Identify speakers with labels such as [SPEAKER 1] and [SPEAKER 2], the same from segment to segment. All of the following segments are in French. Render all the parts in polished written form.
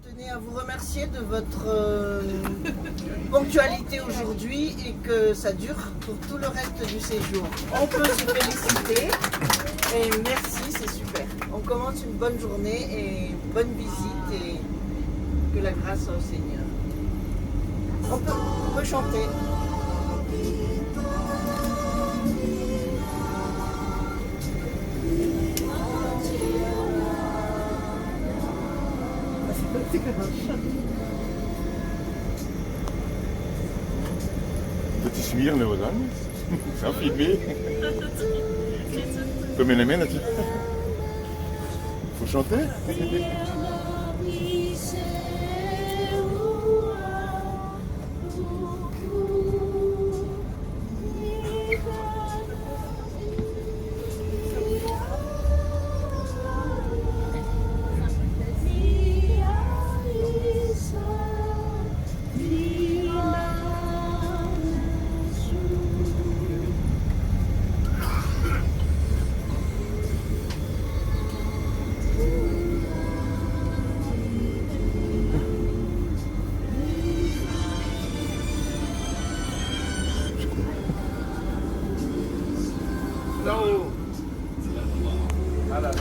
[SPEAKER 1] tenais à vous remercier de votre ponctualité aujourd'hui et que ça dure pour tout le reste du séjour. On peut se féliciter et merci, c'est super. On commence une bonne journée et bonne visite et que la grâce soit au Seigneur. On peut chanter.
[SPEAKER 2] Dat is weer nou wat anders. Snap je het mee? Kom je naar mij naartoe? Voor chanter?
[SPEAKER 3] No. Nada.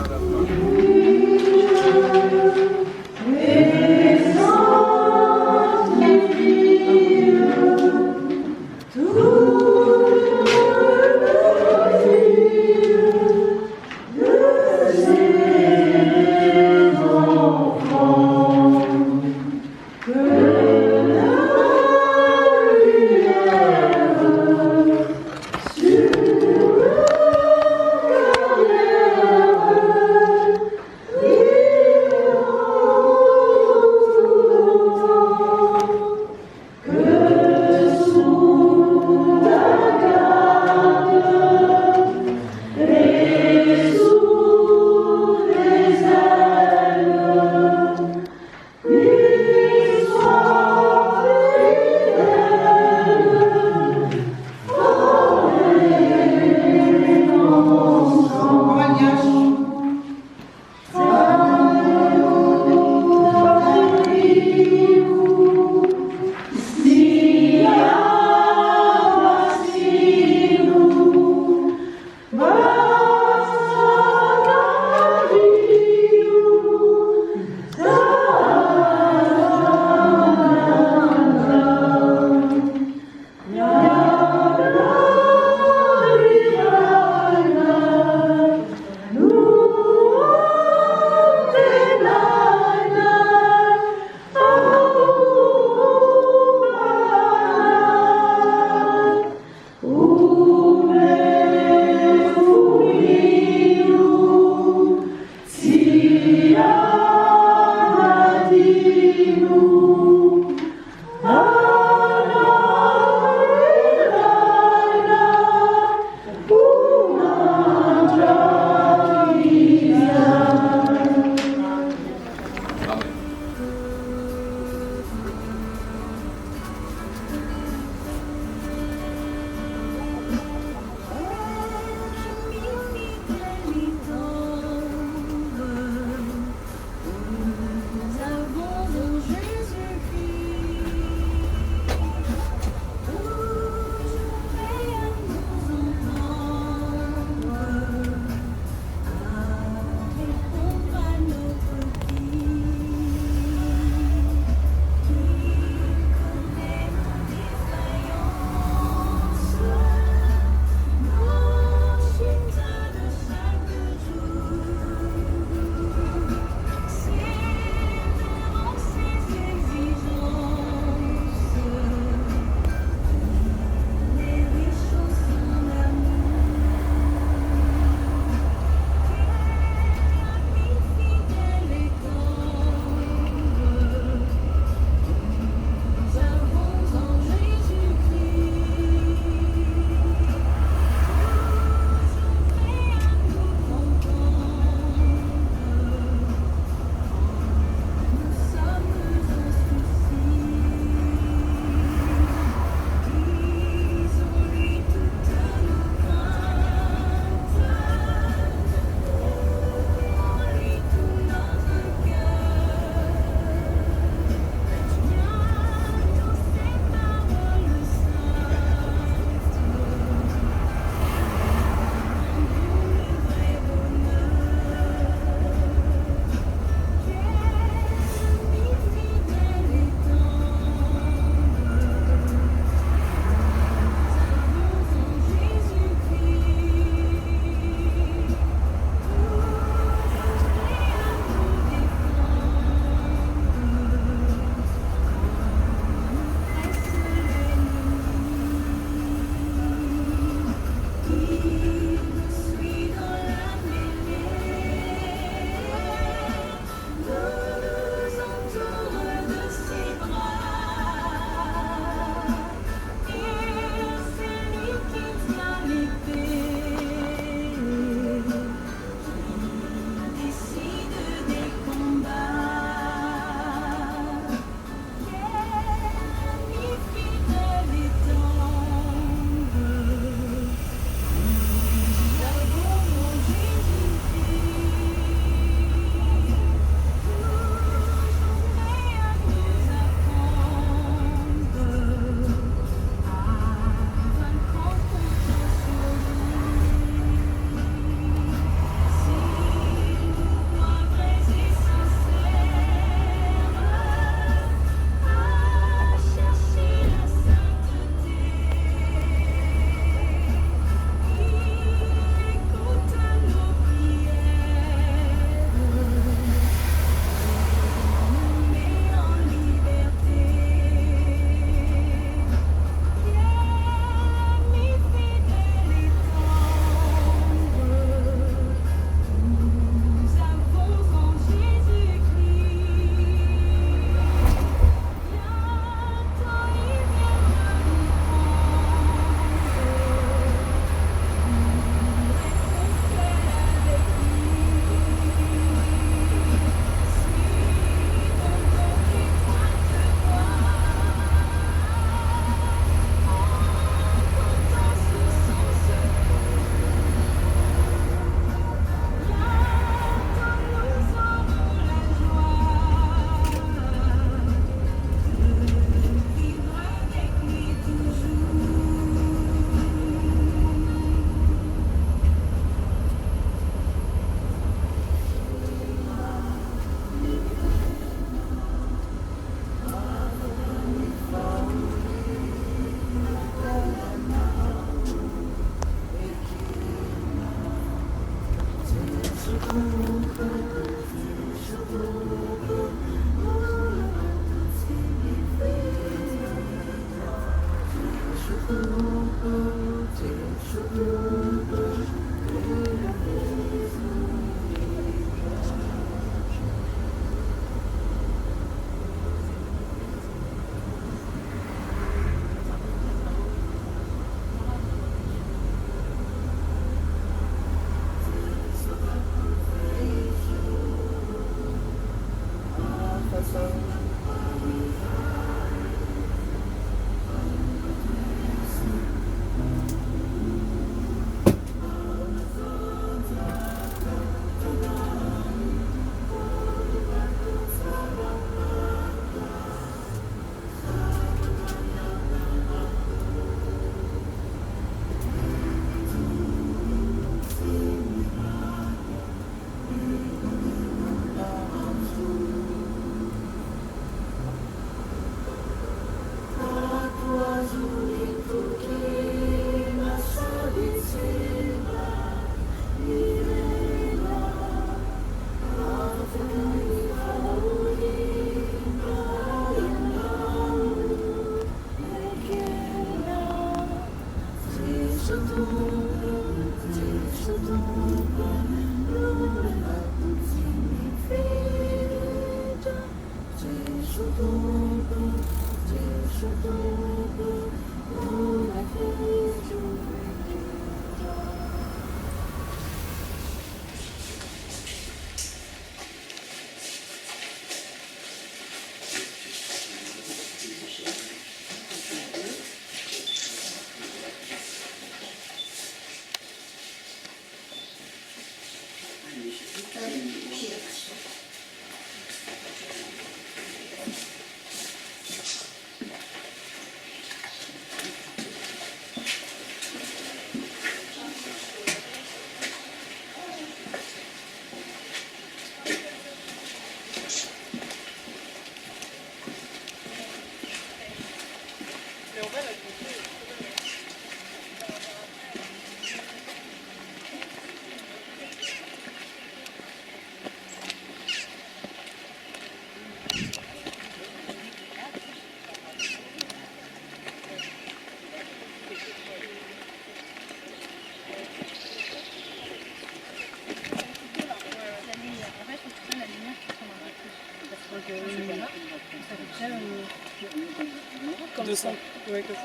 [SPEAKER 4] Comme 200. Ouais, comme ça.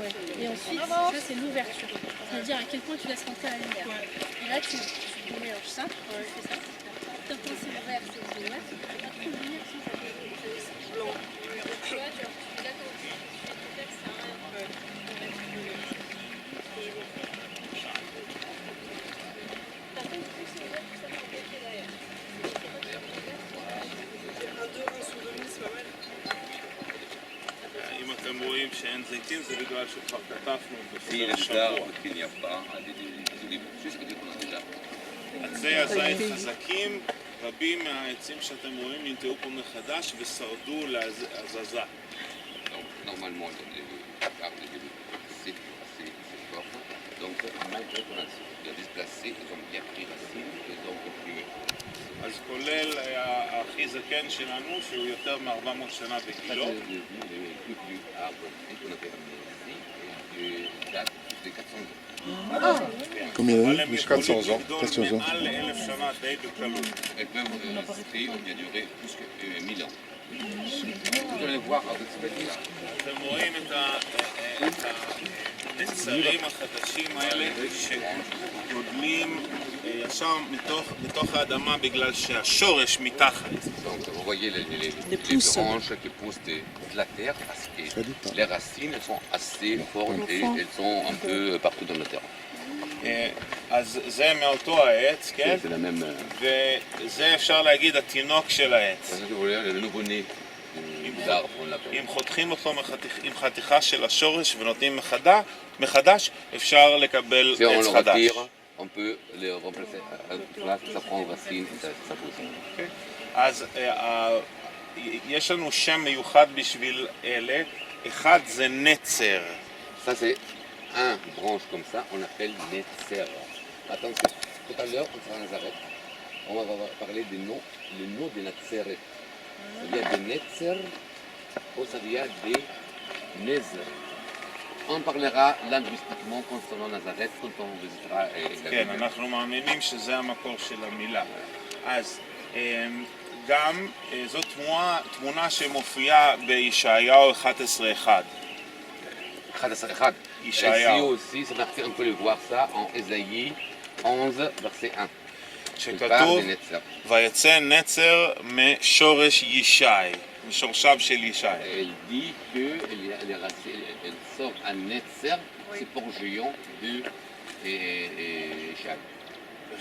[SPEAKER 4] Ouais. Et ensuite, ça c'est l'ouverture. C'est-à-dire à quel point tu laisses rentrer la lumière. Et là, tu mélanges ça, tu fais ça. Quand c'est ouvert, c'est ouvert. Tu peux pas trop lumière sans ça. C'est blanc. Tu vois, tu fais là comme tu fais que ça a Par contre, plus c'est ouvert, plus ça peut bloquer derrière. Un sur demi, c'est pas mal.
[SPEAKER 3] אם אתם רואים שאין זיתים זה בגלל שכבר כתבנו
[SPEAKER 5] Si
[SPEAKER 3] בסוף
[SPEAKER 5] le tard,
[SPEAKER 3] השבוע.
[SPEAKER 5] qu'il n'y a pas des olives, c'est ce que qu'on a déjà.
[SPEAKER 3] עצי הזית חזקים, רבים מהעצים שאתם רואים ננטעו פה מחדש ושרדו להזזה.
[SPEAKER 5] Donc, normalement, les arbres de c'est assez fort. Donc, malgré qu'on a déplacé, ils ont bien pris racine et donc plus.
[SPEAKER 3] אז כולל הכי זקן שלנו שהוא יותר מ-400 שנה
[SPEAKER 5] Ça,
[SPEAKER 3] בגילו.
[SPEAKER 5] c'est le plus vieux arbre qu'on avait amené ici et date de 400 ans.
[SPEAKER 2] Combien
[SPEAKER 3] אבל
[SPEAKER 2] d'années?
[SPEAKER 3] הם
[SPEAKER 2] 400
[SPEAKER 3] יכולים
[SPEAKER 2] ans.
[SPEAKER 3] לגדול
[SPEAKER 2] 400 ans.
[SPEAKER 3] מעל ל-1000 שנה די בקלות.
[SPEAKER 5] Et même c'était bien duré plus que 1000 ans. Vous allez voir avec ce petit-là.
[SPEAKER 3] אתם רואים את הנצרים החדשים האלה שגודלים ישר מתוך האדמה בגלל שהשורש מתחת.
[SPEAKER 5] Donc, vous voyez les
[SPEAKER 4] pousses.
[SPEAKER 5] branches qui poussent de la terre parce que les racines elles sont assez fortes et elles sont un peu partout dans la terre.
[SPEAKER 3] אז זה מאותו העץ, כן?
[SPEAKER 5] C'est la même.
[SPEAKER 3] וזה אפשר להגיד התינוק של העץ.
[SPEAKER 5] Vous voyez le nouveau-né des arbres, on l'appelle.
[SPEAKER 3] אם חותכים אותו עם חתיכה של השורש ונותנים מחדש, אפשר לקבל
[SPEAKER 5] Si on
[SPEAKER 3] עץ
[SPEAKER 5] le
[SPEAKER 3] חדש.
[SPEAKER 5] retire, on peut le remplacer à place, ça prend racine, ça pousse.
[SPEAKER 3] אז יש לנו שם מיוחד בשביל אלה, אחד זה נצר.
[SPEAKER 5] Ça c'est un branche comme ça, on appelle netzer. Attention, tout à l'heure, on fera un arrêt. on va parler des noms, le nom des Natseret. Il y a des Netzer, ou ça vient des Nezer. On parlera linguistiquement concernant Nazareth quand on visitera la
[SPEAKER 3] כן,
[SPEAKER 5] ville.
[SPEAKER 3] אנחנו מאמינים שזה המקור של המילה. אז גם זו תמונה שמופיעה בישעיהו 11:1.
[SPEAKER 5] 11. Ici aussi, c'est marqué, on peut le voir ça en Ésaïe 11, verset 1. Il parle
[SPEAKER 3] שכתוב,
[SPEAKER 5] des Netzer.
[SPEAKER 3] ויצא נצר משורש ישי, משורשיו של ישי.
[SPEAKER 5] Elle dit qu'elle sort un Netzer, c'est pour géant de Chal.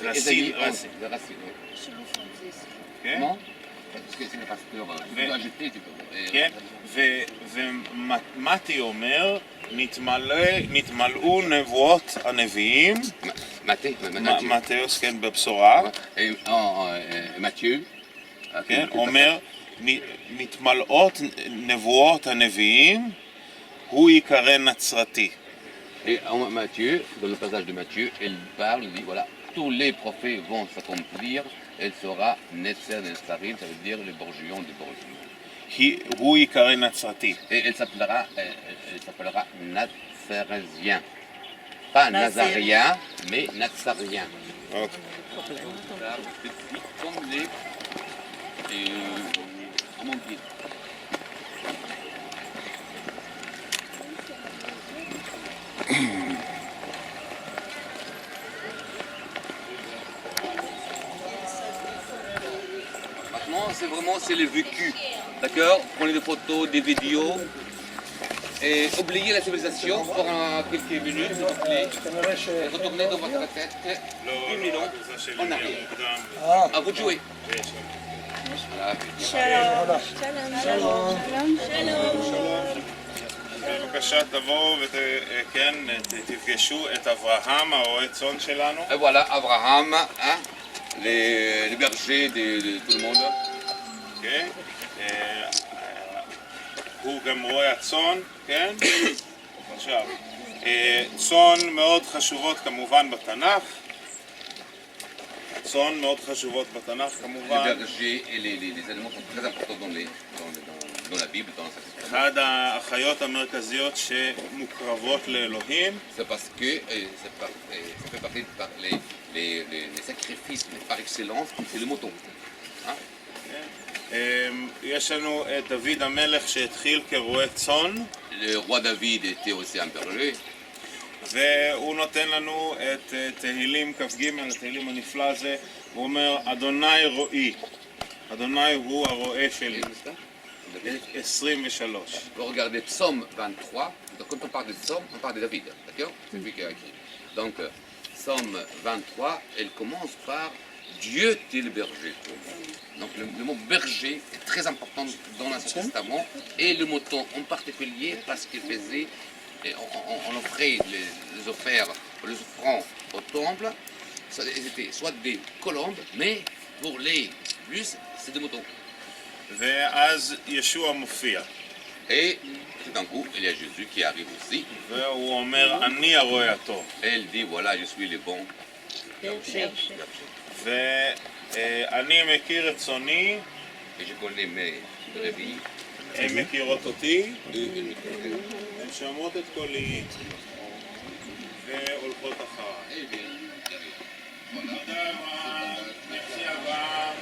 [SPEAKER 3] רסיל,
[SPEAKER 5] de racine.
[SPEAKER 3] כן?
[SPEAKER 5] Non? Parce que c'est le pasteur. Tu dois ajouter, tu peux.
[SPEAKER 3] כן? ומתי אומר, נתמלאו נבואות הנביאים, מתאוס, כן, בבשורה,
[SPEAKER 5] Matthieu.
[SPEAKER 3] כן, אומר, נתמלאות נבואות הנביאים, הוא ייקרא נצרתי.
[SPEAKER 5] Et en Matthieu, dans le passage de Matthieu, elle parle, elle dit voilà, tous les prophètes vont s'accomplir, elle sera Netzer Netzarim, ça veut dire le bourgeon de bourgeon.
[SPEAKER 3] הוא ייקרא נצרתי.
[SPEAKER 5] Et elle s'appellera Nazaréen. Pas Nazarien, mais Nazarien.
[SPEAKER 3] אוקיי.
[SPEAKER 5] Comme les. Comment dire? Maintenant, c'est le vécu. D'accord? Prenez des photos, des vidéos. Et oubliez la civilisation pour quelques minutes, s'il vous plaît. Et retournez dans votre tête 10 000 ans en arrière. À vous de jouer.
[SPEAKER 3] בבקשה תבואו ותפגשו את אברהם, הרועה צאן שלנו.
[SPEAKER 5] Et voilà, Abraham, hein, les bergers de tout le monde.
[SPEAKER 3] כן? הוא גם רועה הצאן, כן? עכשיו, צאן מאוד חשובות כמובן בתנ"ך. צאן מאוד חשובות בתנ"ך
[SPEAKER 5] Les
[SPEAKER 3] כמובן.
[SPEAKER 5] bergers et les animaux sont très importants dans la Bible, dans cette histoire.
[SPEAKER 3] אחד החיות המרכזיות שמוקרבות לאלוהים.
[SPEAKER 5] C'est parce que ça fait partie par les sacrifices par excellence, c'est le mouton. Hein?
[SPEAKER 3] יש לנו את דוד המלך שהתחיל כרועה צאן.
[SPEAKER 5] Le roi David était aussi un berger.
[SPEAKER 3] והוא נותן לנו את תהילים כ"ג, התהילים הנפלא הזה. הוא אומר, אדוני רועי, אדוני הוא הרועה שלי. 23.
[SPEAKER 5] Vous regardez Psaume 23, donc quand on parle de Psaume, on parle de David, d'accord? C'est lui qui a écrit. Donc, Psaume 23, elle commence par Dieu est le berger. Donc le mot berger est très important dans l'Ancien Testament et le mouton en particulier parce qu'il faisait, on offrait les offrandes, les offrandes au temple, c'était soit des colombes, mais pour les plus, c'est des moutons.
[SPEAKER 3] ואז ישוע מופיע.
[SPEAKER 5] Et tout d'un coup, il y a Jésus qui arrive aussi.
[SPEAKER 3] והוא אומר, אני הרועה הטוב.
[SPEAKER 5] Elle dit voilà, je suis le bon.
[SPEAKER 3] ואני מכיר את צאני,
[SPEAKER 5] Et je connais mes brebis.
[SPEAKER 3] הן מכירות אותי,
[SPEAKER 5] Eux, ils me connaissent.
[SPEAKER 3] הן שומעות את קולי והולכות אחריי.
[SPEAKER 5] Eh bien,
[SPEAKER 3] תודה רבה, merci הבאה.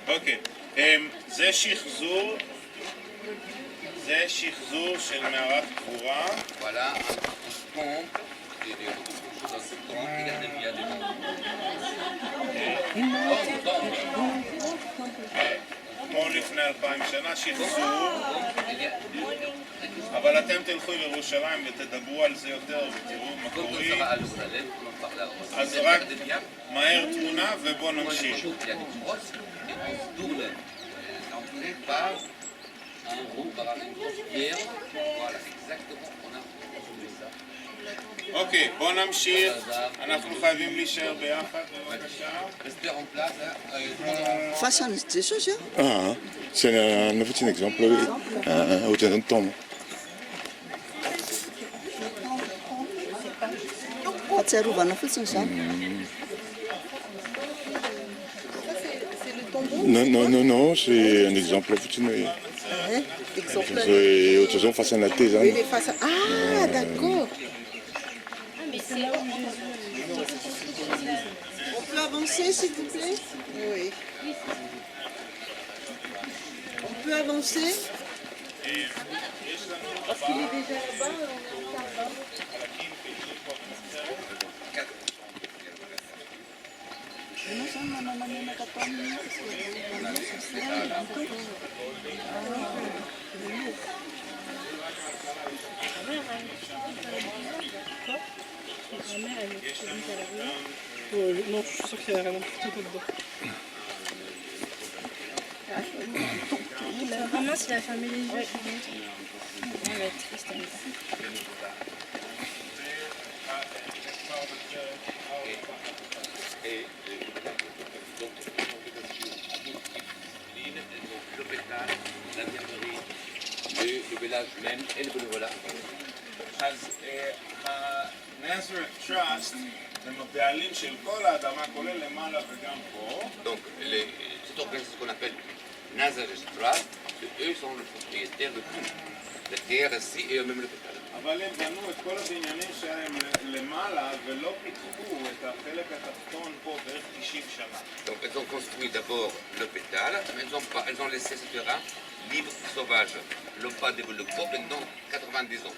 [SPEAKER 3] אוקיי, זה שחזור של מערת קבורה.
[SPEAKER 5] voilà un pont et des choses dans ce temps. Regardez bien les noms.
[SPEAKER 3] כמו לפני 2000 שנה, שחזור. אבל אתם תלכו לירושלים ותדברו על זה יותר ותראו מה
[SPEAKER 5] Quand on
[SPEAKER 3] קורה.
[SPEAKER 5] sera à Jérusalem, on en parlera aussi.
[SPEAKER 3] אז
[SPEAKER 5] Mais
[SPEAKER 3] רק
[SPEAKER 5] regardez bien.
[SPEAKER 3] מהר תמונה ובואו
[SPEAKER 5] Moi,
[SPEAKER 3] נמשיך.
[SPEAKER 5] il y a des crosses et on se tourne l'entrée par un rond, par une grosse pierre. Voilà, exactement. On a
[SPEAKER 3] אוקיי, בוא נמשיך. אנחנו חייבים להישאר ביחד, בבקשה.
[SPEAKER 5] Restez en place. Hein.
[SPEAKER 1] Façon, c'est ça, ça?
[SPEAKER 2] Ah, c'est un petit exemple, oui. Au temps.
[SPEAKER 1] Fahatsiarovana fotsiny izany.
[SPEAKER 2] Non, c'est un exemple fotsiny hoe.
[SPEAKER 1] Exemple.
[SPEAKER 2] Ohatr'izao fasana te
[SPEAKER 1] Oui,
[SPEAKER 2] zany.
[SPEAKER 1] les façons. Ah, d'accord.
[SPEAKER 4] Ah, mais c'est là où Jésus.
[SPEAKER 1] On peut avancer, s'il vous plaît? Oui. On peut avancer? Parce qu'il est déjà là-bas, on est en retard.
[SPEAKER 6] Non, je suis sûr qu'il n'y a rien d'important dedans.
[SPEAKER 4] Vraiment, s'il a fermé les yeux, il va être triste.
[SPEAKER 5] Et donc, l'hôpital, l'infirmerie, le village même et le bénévolat.
[SPEAKER 3] אז ה-Nazareth Trust הם הבעלים של כל האדמה, כולל למעלה וגם פה.
[SPEAKER 5] Donc, cette organisation qu'on appelle Nazareth Trust, eux sont les propriétaires de tout. La terre ici et eux-mêmes l'hôpital.
[SPEAKER 3] אבל הם בנו את כל הבניינים שלהם למעלה ולא פיתחו את החלק התחתון פה בערך 90 שנה.
[SPEAKER 5] Donc, elles ont construit d'abord l'hôpital, mais elles ont laissé ce terrain libre, sauvage. Ils ne l'ont pas développé pendant 90 ans.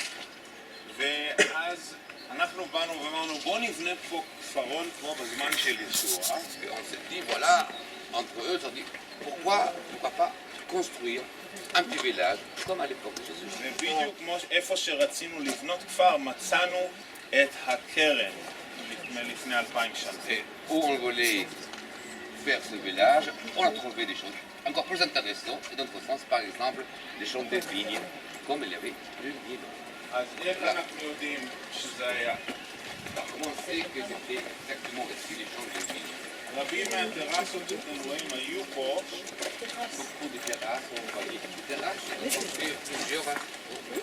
[SPEAKER 3] ואז אנחנו באנו ואמרנו בוא נבנה פה כפרון כמו בזמן של ישוע.
[SPEAKER 5] Et on s'est dit, voilà, entre eux, ils ont dit, pourquoi pas construire un petit village comme à l'époque de Jésus.
[SPEAKER 3] ובדיוק כמו איפה שרצינו לבנות כפר מצאנו את הקרן מלפני 2000 שנה.
[SPEAKER 5] Et où on voulait faire ce village, on a trouvé des choses encore plus intéressantes. Et dans notre sens, par exemple, les champs de vignes, comme il y avait le vignes.
[SPEAKER 3] אז איך אנחנו יודעים שזה היה?
[SPEAKER 5] Alors, comment on sait que c'était exactement ici les champs de vignes?
[SPEAKER 3] רבים מהטרסות שאתם רואים היו פה.
[SPEAKER 5] Beaucoup de terrasses, on voyait des terrasses, et plusieurs.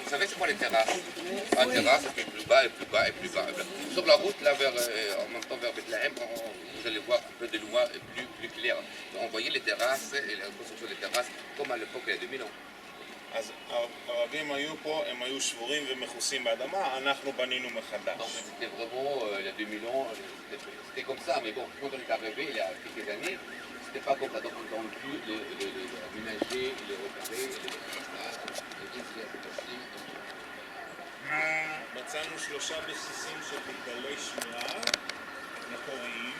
[SPEAKER 5] Vous savez c'est quoi les terrasses? Une terrasse, ça fait plus bas et plus bas et plus bas. Sur la route, là, en montant vers Bethléem, vous allez voir un peu de loin et plus clair. On voyait les terrasses et la construction des terrasses comme à l'époque il y a 2000 ans.
[SPEAKER 3] אז הרבים היו פה, הם היו שבורים ומכוסים באדמה, אנחנו בנינו מחדש.
[SPEAKER 5] Donc c'était vraiment, il y a 2000 ans, c'était comme ça, mais bon, quand on est arrivé il y a quelques années, c'était pas comme ça, donc on a pu aménager, les repérer, les
[SPEAKER 3] מצאנו 3 בסיסים של מגדלי שמירה מקוריים.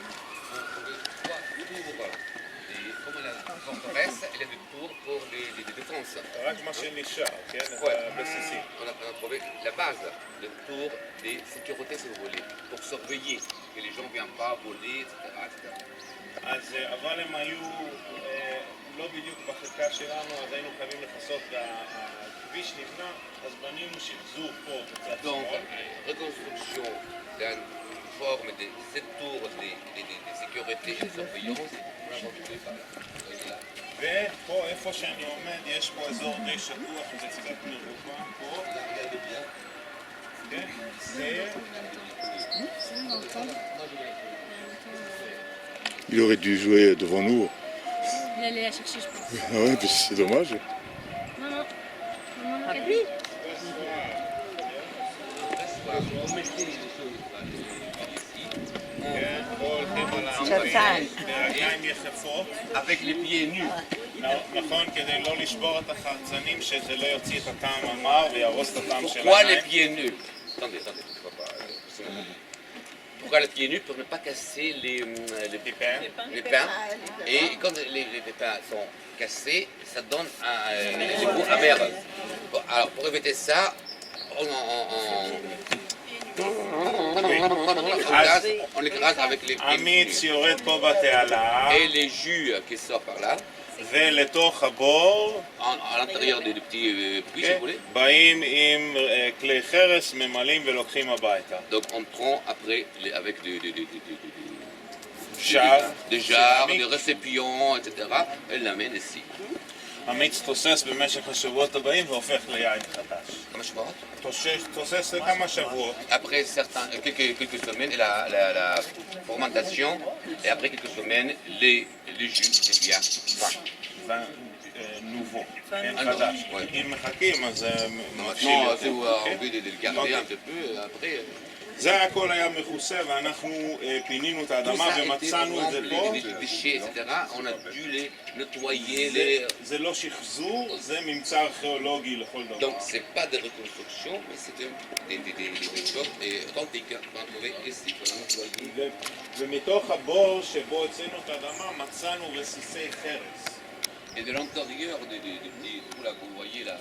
[SPEAKER 5] Comme la forteresse, elle est de tour pour les défenses.
[SPEAKER 3] רק מה שנשאר, כן? את
[SPEAKER 5] Ouais.
[SPEAKER 3] הבסיסים.
[SPEAKER 5] On a trouvé la base, le tour des sécurités si vous voulez, pour surveiller que les gens ne viennent pas voler, etc.
[SPEAKER 3] אז אבל הם היו לא בדיוק בחלקה שלנו, אז היינו חייבים לכסות, הכביש נבנה, אז בנינו שחזור פה בצד
[SPEAKER 5] Donc,
[SPEAKER 3] שמאל.
[SPEAKER 5] reconstruction d'une forme de cette tour de sécurité et de surveillance, on a construit par là.
[SPEAKER 3] ופה איפה שאני עומד יש פה אזור די שטוח, זה קצת מרובע פה. כן? זה
[SPEAKER 2] Il aurait dû jouer devant nous.
[SPEAKER 4] Il allait la chercher, je pense.
[SPEAKER 2] Ah ouais, mais c'est dommage.
[SPEAKER 4] Maman, maman, lui.
[SPEAKER 3] כן, פה הולכים על העמודים, ברגליים יחפות.
[SPEAKER 5] Avec les pieds nus.
[SPEAKER 3] נכון, כדי לא לשבור את החרצנים, שזה לא יוציא את הטעם המר ויהרוס את הטעם של
[SPEAKER 5] Pourquoi les
[SPEAKER 3] העין.
[SPEAKER 5] pieds nus? Attendez, pourquoi les pieds nus? Pour ne pas casser les pins. Et quand les pins sont cassés, ça donne un goût amer. Bon, alors pour éviter ça, on écrase avec les pieds
[SPEAKER 3] המיץ
[SPEAKER 5] nus.
[SPEAKER 3] יורד פה בתעלה,
[SPEAKER 5] Et les jus qui sortent par là,
[SPEAKER 3] ולתוך הבור
[SPEAKER 5] à l'intérieur des petits puits, si vous voulez.
[SPEAKER 3] באים עם כלי חרס, ממלאים ולוקחים הביתה.
[SPEAKER 5] Donc on prend après avec
[SPEAKER 3] שער,
[SPEAKER 5] des jarres, des récipients, etc. Et l'amène ici.
[SPEAKER 3] המיץ תוסס במשך השבועות הבאים והופך ליין חדש.
[SPEAKER 5] Comment je vois?
[SPEAKER 3] תוסס לכמה שבועות.
[SPEAKER 5] Après quelques semaines, la fermentation, et après quelques semaines, les jus devient fin.
[SPEAKER 3] nouveau,
[SPEAKER 5] Ah,
[SPEAKER 3] חדש.
[SPEAKER 5] ouais.
[SPEAKER 3] אם מחכים אז זה מתחיל
[SPEAKER 5] Maintenant,
[SPEAKER 3] להיות.
[SPEAKER 5] si vous avez envie de le garder un petit peu, après...
[SPEAKER 3] זה הכל היה מכוסה ואנחנו פינינו את
[SPEAKER 5] Tout
[SPEAKER 3] האדמה
[SPEAKER 5] ça était
[SPEAKER 3] ומצאנו את זה פה.
[SPEAKER 5] des déchets, etc. On a dû les nettoyer, les...
[SPEAKER 3] זה לא שחזור, זה ממצא ארכיאולוגי לכל דבר.
[SPEAKER 5] Donc c'est pas des reconstructions, mais c'est des choses authentiques qu'on a trouvées ici, qu'on a nettoyées.
[SPEAKER 3] ומתוך הבור שבו הוצאנו את האדמה מצאנו רסיסי חרס.
[SPEAKER 5] Et de l'intérieur des trous là que vous voyez là,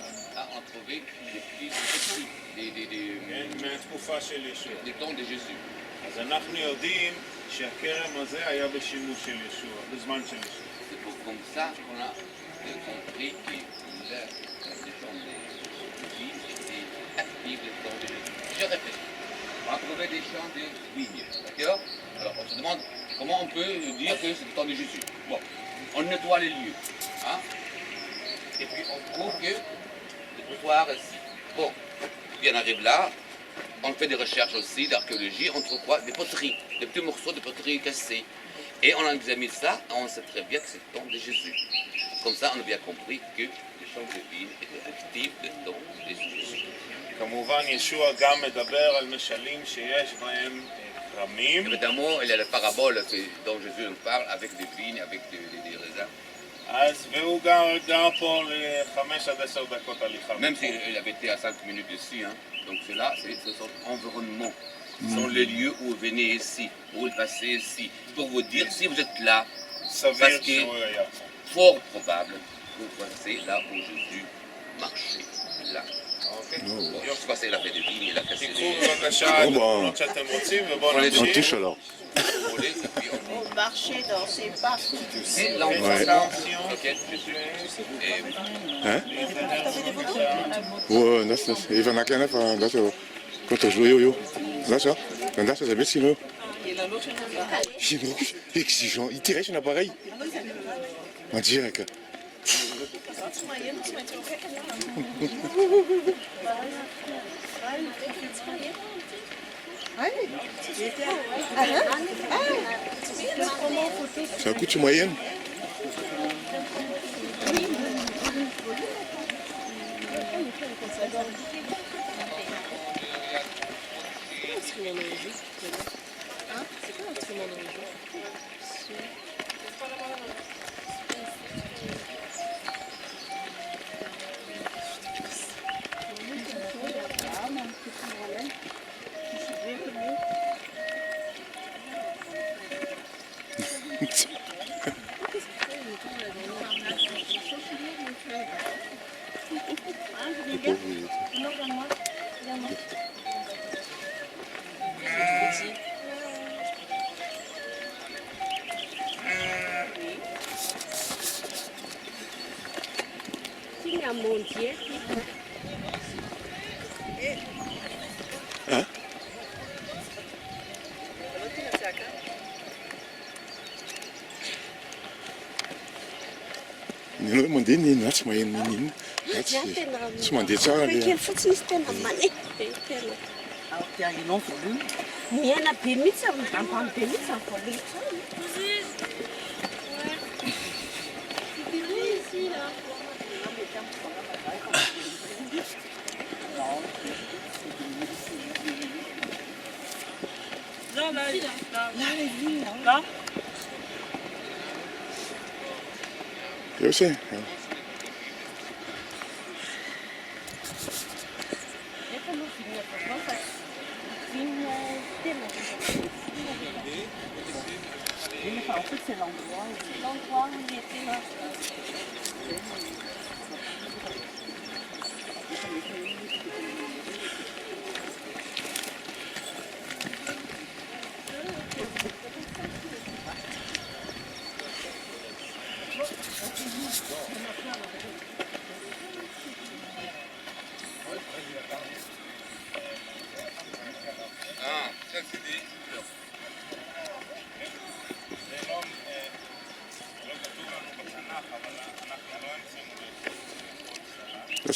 [SPEAKER 5] on a trouvé des petits,
[SPEAKER 3] מהתקופה של ישוע.
[SPEAKER 5] des temps de Jésus.
[SPEAKER 3] אז אנחנו יודעים שהכרם הזה היה בשימוש של ישוע, בזמן של ישוע.
[SPEAKER 5] C'est comme ça qu'on a compris que les gens de vie étaient actifs les temps de Jésus. Je répète, on a trouvé des champs de vignes, d'accord? Alors on se demande comment on peut dire que c'est le temps de Jésus. Bon, on nettoie les lieux, hein? Et puis on trouve que le trottoir ici. Bon, puis on arrive là, on fait des recherches aussi d'archéologie, on trouve quoi? Des poteries, des petits morceaux de poteries cassés. Et on examine ça, on sait très bien que c'est le temps de Jésus. Comme ça, on a bien compris que les champs de vignes étaient actifs le temps de Jésus.
[SPEAKER 3] כמובן ישוע גם מדבר על משלים שיש בהם כרמים.
[SPEAKER 5] Évidemment, il y a la parabole dont Jésus nous parle avec des vignes, avec des raisins.
[SPEAKER 3] אז והוא גר פה ל5 עד 10 דקות הליכה.
[SPEAKER 5] Même s'il avait été à 5 minutes ici, hein. Donc cela, c'est son environnement. Ce sont les lieux où vous venez ici, où vous passez ici. Pour vous dire, si vous êtes là,
[SPEAKER 3] סביר שהוא היה.
[SPEAKER 5] fort probable que vous passez là où Jésus marchait. Là. Bon, je sais pas si il a fait des vignes, il a cassé
[SPEAKER 3] תיקחו
[SPEAKER 5] des...
[SPEAKER 3] בבקשה את התמונות שאתם רוצים ובואו
[SPEAKER 5] On les
[SPEAKER 2] On
[SPEAKER 3] נמשיך.
[SPEAKER 2] touche alors.
[SPEAKER 5] vous voulez, et puis on...
[SPEAKER 1] On marchait dans ces parcs.
[SPEAKER 5] C'est l'enfant. Ok, Jésus. Et
[SPEAKER 2] Hein? Ouais, das ist. Ich war nachher einfach, das ist. Quand on joue yo-yo. Là, ça. Là, ça, c'est bien sinon. Il est exigeant. Il tirait son appareil. On dirait que. C'est un coup de moyenne. Hein? Nino mandeha ny na tsy maheno nino. Tsy mandeha tsara le.
[SPEAKER 7] Kely fotsiny izy tena mane. Tena.
[SPEAKER 1] Ianao voaloha.
[SPEAKER 7] Miaina be mihitsy ambany be mihitsy amin'ny voaloha.
[SPEAKER 6] Là.
[SPEAKER 2] Eu sei.
[SPEAKER 7] L'endroit où il était là.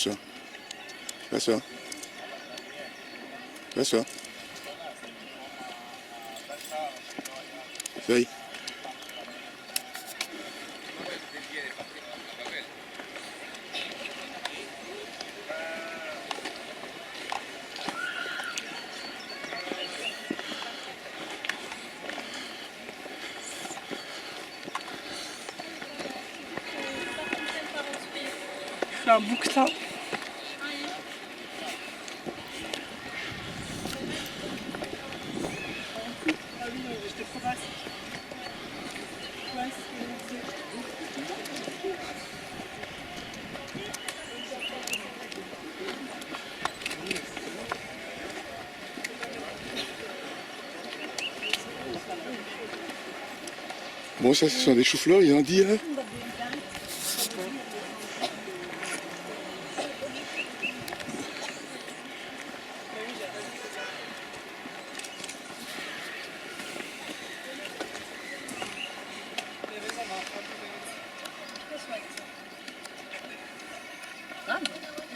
[SPEAKER 2] Laisse-toi. Laisse-toi. Laisse-toi. Feuille.
[SPEAKER 6] Je fais un bouquetin. Ah oui, non, j'étais trop basse. Ouais,
[SPEAKER 2] Bon, ça, ce sont des choux-fleurs, il en dit, hein.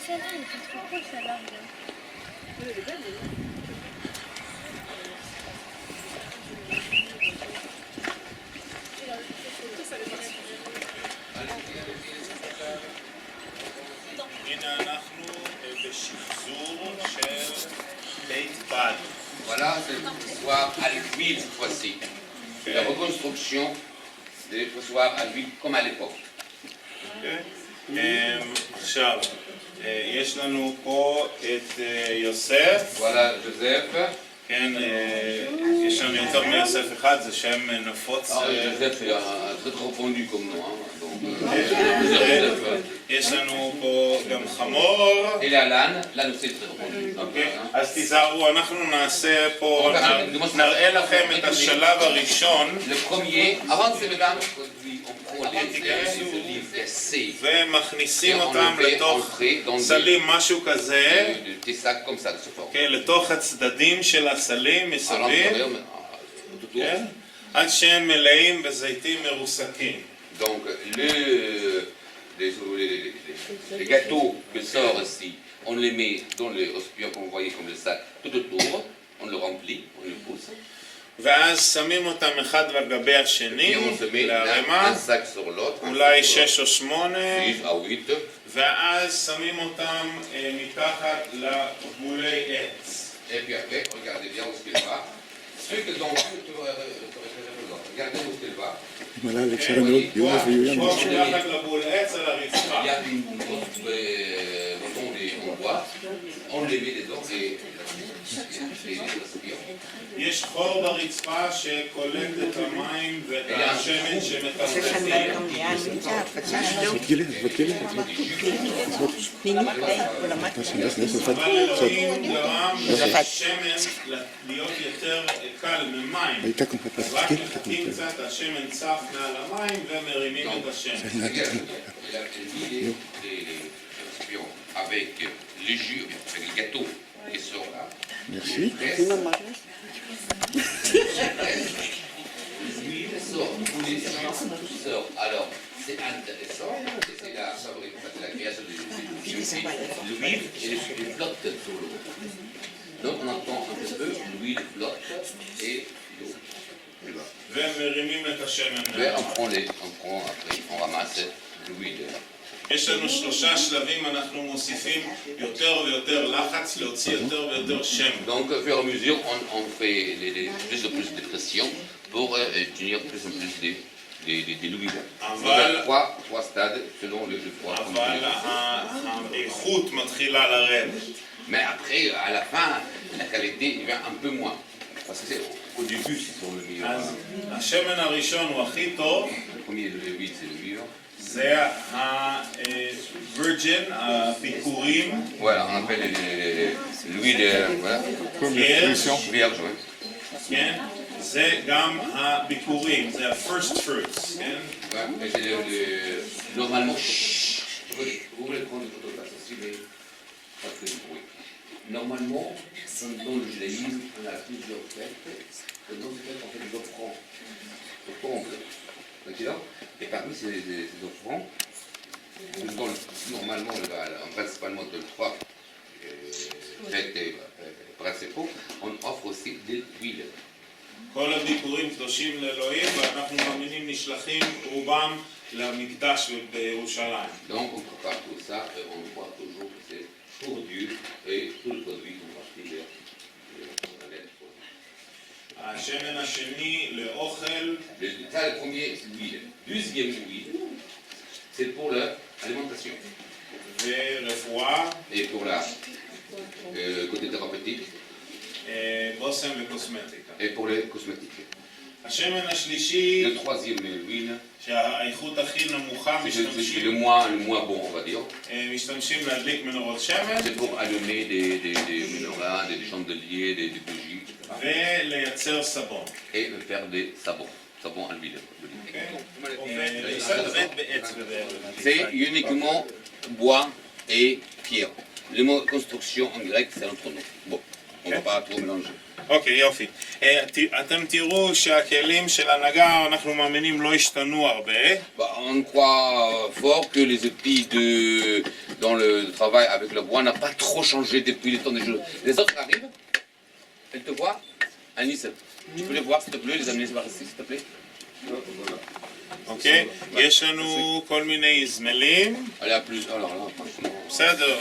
[SPEAKER 4] Celle-là, elle était trop cool, celle-là. Regarde.
[SPEAKER 3] הנה אנחנו בשחזור של בית בד.
[SPEAKER 5] Voilà, c'est le pressoir à l'huile cette fois-ci. La reconstruction des pressoirs à l'huile comme à l'époque.
[SPEAKER 3] עכשיו, יש לנו פה את יוסף.
[SPEAKER 5] Voilà Joseph.
[SPEAKER 3] כן, יש לנו יותר מיוסף אחד, זה שם נפוץ.
[SPEAKER 5] Joseph est très répandu comme nom.
[SPEAKER 3] יש לנו פה גם חמור.
[SPEAKER 5] Et la lane, là aussi très répandu.
[SPEAKER 3] אז תיזהרו, אנחנו נעשה פה, נראה לכם את השלב הראשון.
[SPEAKER 5] Le premier, avant de se mettre, on prend les livres cassés.
[SPEAKER 3] ומכניסים אותם לתוך סלים, משהו כזה.
[SPEAKER 5] Des sacs comme ça de ce forme.
[SPEAKER 3] כן, לתוך הצדדים של הסלים מסביב. עד שהם מלאים בזיתים מרוסקים.
[SPEAKER 5] Donc les gâteaux que sort ici, on les met dans le hospion qu'on voyait comme le sac tout autour, on le remplit, on le pousse.
[SPEAKER 3] ואז שמים אותם אחד על גבי השני,
[SPEAKER 5] Et on se met
[SPEAKER 3] להרמה,
[SPEAKER 5] un sac sur l'autre,
[SPEAKER 3] אולי 6 או 8,
[SPEAKER 5] 6 à 8.
[SPEAKER 3] ואז שמים אותם מתחת לבולי עץ.
[SPEAKER 5] Et puis après, regardez bien où est-ce qu'il va. Ceux que dans regardez où est-ce qu'il va.
[SPEAKER 2] Voilà, l'excellent Yosef et Yoyam.
[SPEAKER 3] פה מתחת לבול עץ על הרצפה.
[SPEAKER 5] Il y a une grosse bâton en bois, on les met dedans et les récipients.
[SPEAKER 3] יש חור ברצפה שקולט את המים ואת השמן שמתרחצים. אבל אלוהים גרם לשמן להיות יותר קל ממים. אז רק מחכים קצת, השמן צף מעל המים ומרימים את השמן.
[SPEAKER 5] Il a mis les récipients avec les jus, avec les gâteaux qui sont là.
[SPEAKER 2] Merci.
[SPEAKER 5] L'huile sort, tous les tout sort. Alors, c'est intéressant, et c'est la création de l'huile et les flotte sur l'eau. Donc on entend un petit peu l'huile flotte et l'eau.
[SPEAKER 3] ומרימים את השמן.
[SPEAKER 5] On prend après, on ramasse l'huile.
[SPEAKER 3] יש לנו 3 שלבים, אנחנו מוסיפים יותר ויותר לחץ, להוציא יותר ויותר שמן.
[SPEAKER 5] Donc au fur et à mesure, on fait plus de pression pour tenir plus en plus de l'huile. Trois stades selon le poids.
[SPEAKER 3] אבל האיכות מתחילה לרדת.
[SPEAKER 5] Mais après, à la fin, la qualité devient un peu moins. Parce que au début, c'est sur le meilleur.
[SPEAKER 3] אז השמן הראשון הוא הכי טוב.
[SPEAKER 5] Le premier, l'huile, c'est le meilleur.
[SPEAKER 3] זה הווירג'ין, הביקורים.
[SPEAKER 5] Voilà, on appelle l'huile, voilà. Vierge, oui.
[SPEAKER 3] כן? זה גם הביקורים, זה ה-first fruits, כן?
[SPEAKER 5] Ouais, c'est normalement, vous voulez prendre une photo de la saucisse, mais pas que du bruit. Normalement, dans le judaïsme, on a plusieurs fêtes. Dans ces fêtes, on fait des offrandes. D'accord. Et parmi ces offrandes, Normalement, principalement de 3 traités principaux, on offre aussi de l'huile.
[SPEAKER 3] כל הביקורים קדושים לאלוהים, ואנחנו מאמינים נשלחים רובם למקדש בירושלים.
[SPEAKER 5] Donc on prépare tout ça et on voit toujours que c'est pour Dieu et tout le produit qu'on va filer.
[SPEAKER 3] השמן השני לאוכל.
[SPEAKER 5] Ça, le premier, c'est l'huile. Deuxième huile, c'est pour l'alimentation.
[SPEAKER 3] ורפואה.
[SPEAKER 5] Et pour la côté thérapeutique.
[SPEAKER 3] בושם וקוסמטיקה.
[SPEAKER 5] Et pour les cosmétiques.
[SPEAKER 3] השמן השלישי.
[SPEAKER 5] Le troisième huile.
[SPEAKER 3] שהאיכות הכי נמוכה
[SPEAKER 5] C'est le moins bon, on va dire.
[SPEAKER 3] משתמשים להדליק מנורות שמן.
[SPEAKER 5] C'est pour allumer des menorahs, des chandeliers, des bougies, etc.
[SPEAKER 3] ולייצר סבון.
[SPEAKER 5] Et faire des savons à l'huile. C'est uniquement bois et pierre. Le mot construction en grec, c'est entre nous. Bon, on ne va pas trop mélanger.
[SPEAKER 3] אוקיי, יופי. אתם תראו שהכלים של הנהגה, אנחנו מאמינים, לא השתנו הרבה.
[SPEAKER 5] On croit fort que les outils dans le travail avec le bois n'ont pas trop changé depuis le temps des jours. Les autres arrivent, elles te voient, Anis, tu peux les voir s'il te plaît, les amener par ici s'il te plaît.
[SPEAKER 3] אוקיי? יש לנו כל מיני זמלים.
[SPEAKER 5] Allez, à plus, alors là, franchement.
[SPEAKER 3] בסדר.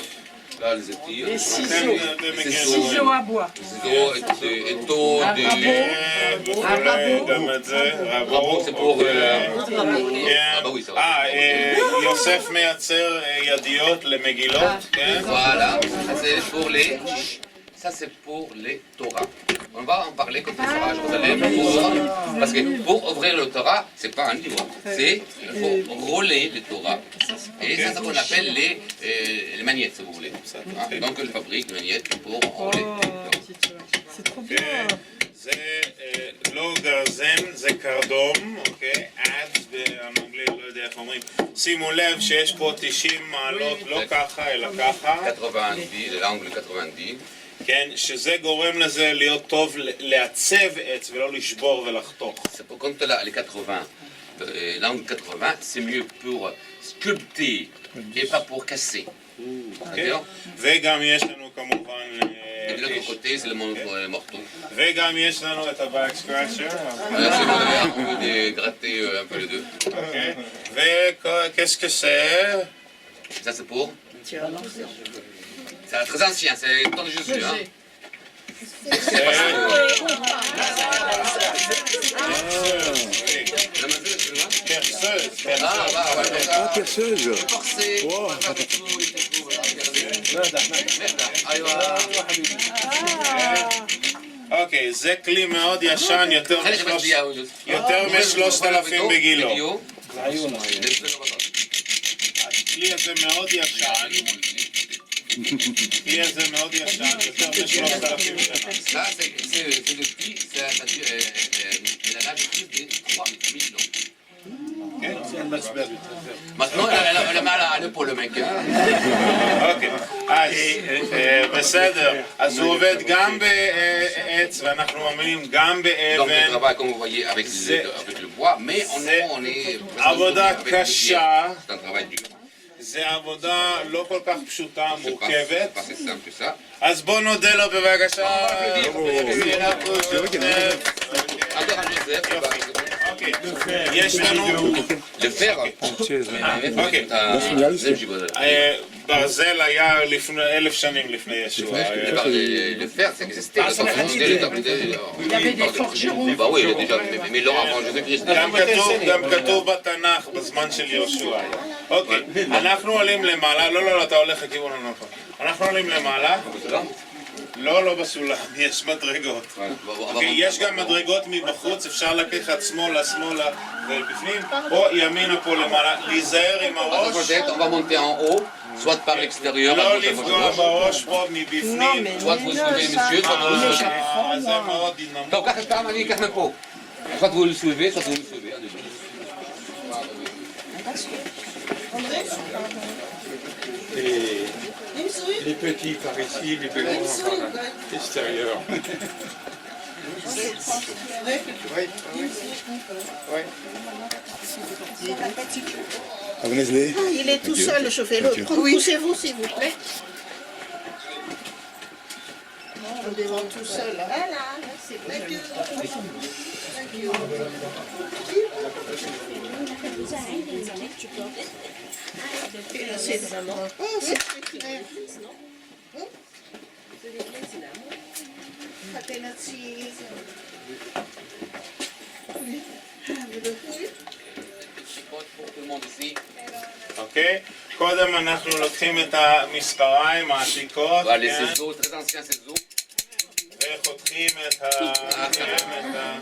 [SPEAKER 5] Là, les outils.
[SPEAKER 7] Les ciseaux à bois.
[SPEAKER 5] Ciseaux, étaux,
[SPEAKER 3] גם את זה,
[SPEAKER 5] רבו, c'est pour... bah oui, ça va.
[SPEAKER 3] יוסף מייצר ידיות למגילות, כן?
[SPEAKER 5] Voilà, ça c'est pour les... Ça c'est pour les Torahs. On va en parler quand on sera à Jérusalem. Parce que pour ouvrir le Torah, c'est pas un livre, c'est il faut rouler le Torah. Et ça, c'est ce qu'on appelle les magnettes, si vous voulez. Donc on fabrique des magnettes pour rouler.
[SPEAKER 7] C'est trop bien.
[SPEAKER 3] זה לא גרזן, זה קרדום, אוקיי? עד באנגלית, לא יודע איך אומרים. שימו לב שיש פה 90 מעלות, לא ככה, אלא ככה.
[SPEAKER 5] 90, l'angle 90.
[SPEAKER 3] כן, שזה גורם לזה להיות טוב לעצב עץ ולא לשבור ולחתוך.
[SPEAKER 5] C'est pour quand les 80, l'angle 80, c'est mieux pour sculpter et pas pour casser. D'accord?
[SPEAKER 3] וגם יש לנו כמובן...
[SPEAKER 5] Et de l'autre côté, c'est le morceau.
[SPEAKER 3] וגם יש לנו את ה-back scratcher.
[SPEAKER 5] On peut gratter un peu les deux.
[SPEAKER 3] אוקיי. וכqu'est-ce que c'est?
[SPEAKER 5] Ça c'est pour... C'est très ancien, c'est le temps de Jésus. Hein.
[SPEAKER 3] Perceuse.
[SPEAKER 2] Perceuse.
[SPEAKER 3] אוקיי, זה כלי מאוד ישן, יותר מ-3,000 בגילו. הכלי הזה מאוד ישן. הכלי הזה מאוד ישן, יותר מ-3,000 שנה.
[SPEAKER 5] Ça, c'est depuis, ça dure, elle a l'âge de 3000 ans. Maintenant, elle a mal à l'épaule, le mec.
[SPEAKER 3] אוקיי, אז בסדר. אז הוא עובד גם בעץ, ואנחנו מאמינים גם
[SPEAKER 5] Donc,
[SPEAKER 3] באבן.
[SPEAKER 5] on travaille, comme vous voyez, avec le bois, mais on est...
[SPEAKER 3] עבודה קשה.
[SPEAKER 5] C'est un travail dur.
[SPEAKER 3] זה עבודה לא כל כך פשוטה, מורכבת.
[SPEAKER 5] C'est pas si simple que ça.
[SPEAKER 3] אז בוא נודה לו בבקשה. אוקיי, יש לנו...
[SPEAKER 5] Le fer,
[SPEAKER 3] ברזל היה לפני 1,000 שנים לפני ישוע.
[SPEAKER 5] le fer, ça existait. Il y avait des forgerons. Bah oui, déjà, mais Laurent avant Jésus-Christ.
[SPEAKER 3] גם כתוב בתנ"ך בזמן של יהושע. אוקיי, אנחנו עולים למעלה, לא, אתה הולך לכיוון הנכון. אנחנו עולים למעלה. לא בסולם, יש מדרגות. יש גם מדרגות מבחוץ, אפשר לקחת שמאלה ובפנים, או ימינה פה למעלה, להיזהר עם הראש.
[SPEAKER 5] On va monter en haut, soit par l'extérieur,
[SPEAKER 3] לא לפגוע בראש פה מבפנים.
[SPEAKER 5] soit vous soulevez, monsieur, soit vous le soulevez.
[SPEAKER 3] זה מאוד דינמי.
[SPEAKER 5] Donc, קח פעם, אני אקח מפה. soit vous le soulevez, soit vous le soulevez.
[SPEAKER 8] Les petits par ici, les plus grands par l'extérieur.
[SPEAKER 2] Venez-les.
[SPEAKER 1] Il est tout seul, le chauffeur. Poussez-vous, s'il vous plaît. On devant tout seul. Voilà, merci. Thank you. Thank you. Et là, c'est vraiment... Oh, c'est très clair. Catenacci.
[SPEAKER 5] Pour tout le monde ici.
[SPEAKER 3] אוקיי? קודם אנחנו לוקחים את המספריים העתיקות,
[SPEAKER 5] Voilà, les
[SPEAKER 3] כן?
[SPEAKER 5] ciseaux, très anciens ciseaux.
[SPEAKER 3] וחותכים את ה...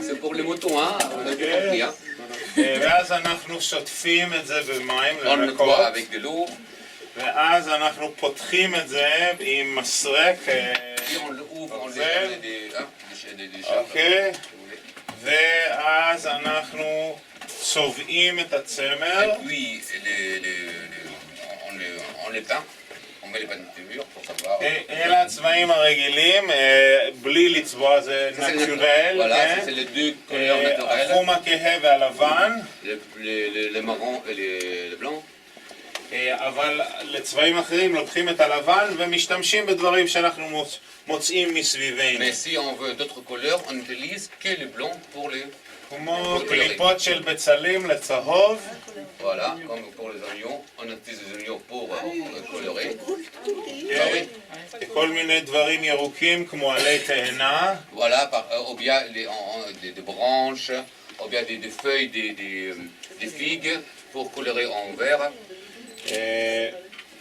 [SPEAKER 5] C'est pour les motos, hein. On a bien compris, hein.
[SPEAKER 3] ואז אנחנו שוטפים את זה במים
[SPEAKER 5] On le
[SPEAKER 3] לנקות,
[SPEAKER 5] nettoie avec de l'eau.
[SPEAKER 3] ואז אנחנו פותחים את זה עם מסרק,
[SPEAKER 5] Puis on le ouvre, on les des
[SPEAKER 3] אוקיי? ואז אנחנו צובעים את הצמר,
[SPEAKER 5] Et puis on les peint. On met les peintures pour savoir.
[SPEAKER 3] אלה הצבעים הרגילים, בלי לצבוע, זה
[SPEAKER 5] Ça, c'est
[SPEAKER 3] נטורל,
[SPEAKER 5] Voilà,
[SPEAKER 3] כן?
[SPEAKER 5] ça, c'est les deux couleurs naturelles.
[SPEAKER 3] החום הכהה והלבן,
[SPEAKER 5] Le marron et le blanc.
[SPEAKER 3] אבל לצבעים אחרים לוקחים את הלבן ומשתמשים בדברים שאנחנו מוצאים מסביבנו.
[SPEAKER 5] Mais si on veut d'autres couleurs, on utilise que le blanc pour les.
[SPEAKER 3] כמו קליפות של בצלים לצהוב,
[SPEAKER 5] Voilà, comme pour les oignons, on utilise les oignons pour colorer.
[SPEAKER 3] כל מיני דברים ירוקים כמו עלי תאנה,
[SPEAKER 5] Voilà, ou bien des branches, ou bien des feuilles, des figues pour colorer en vert.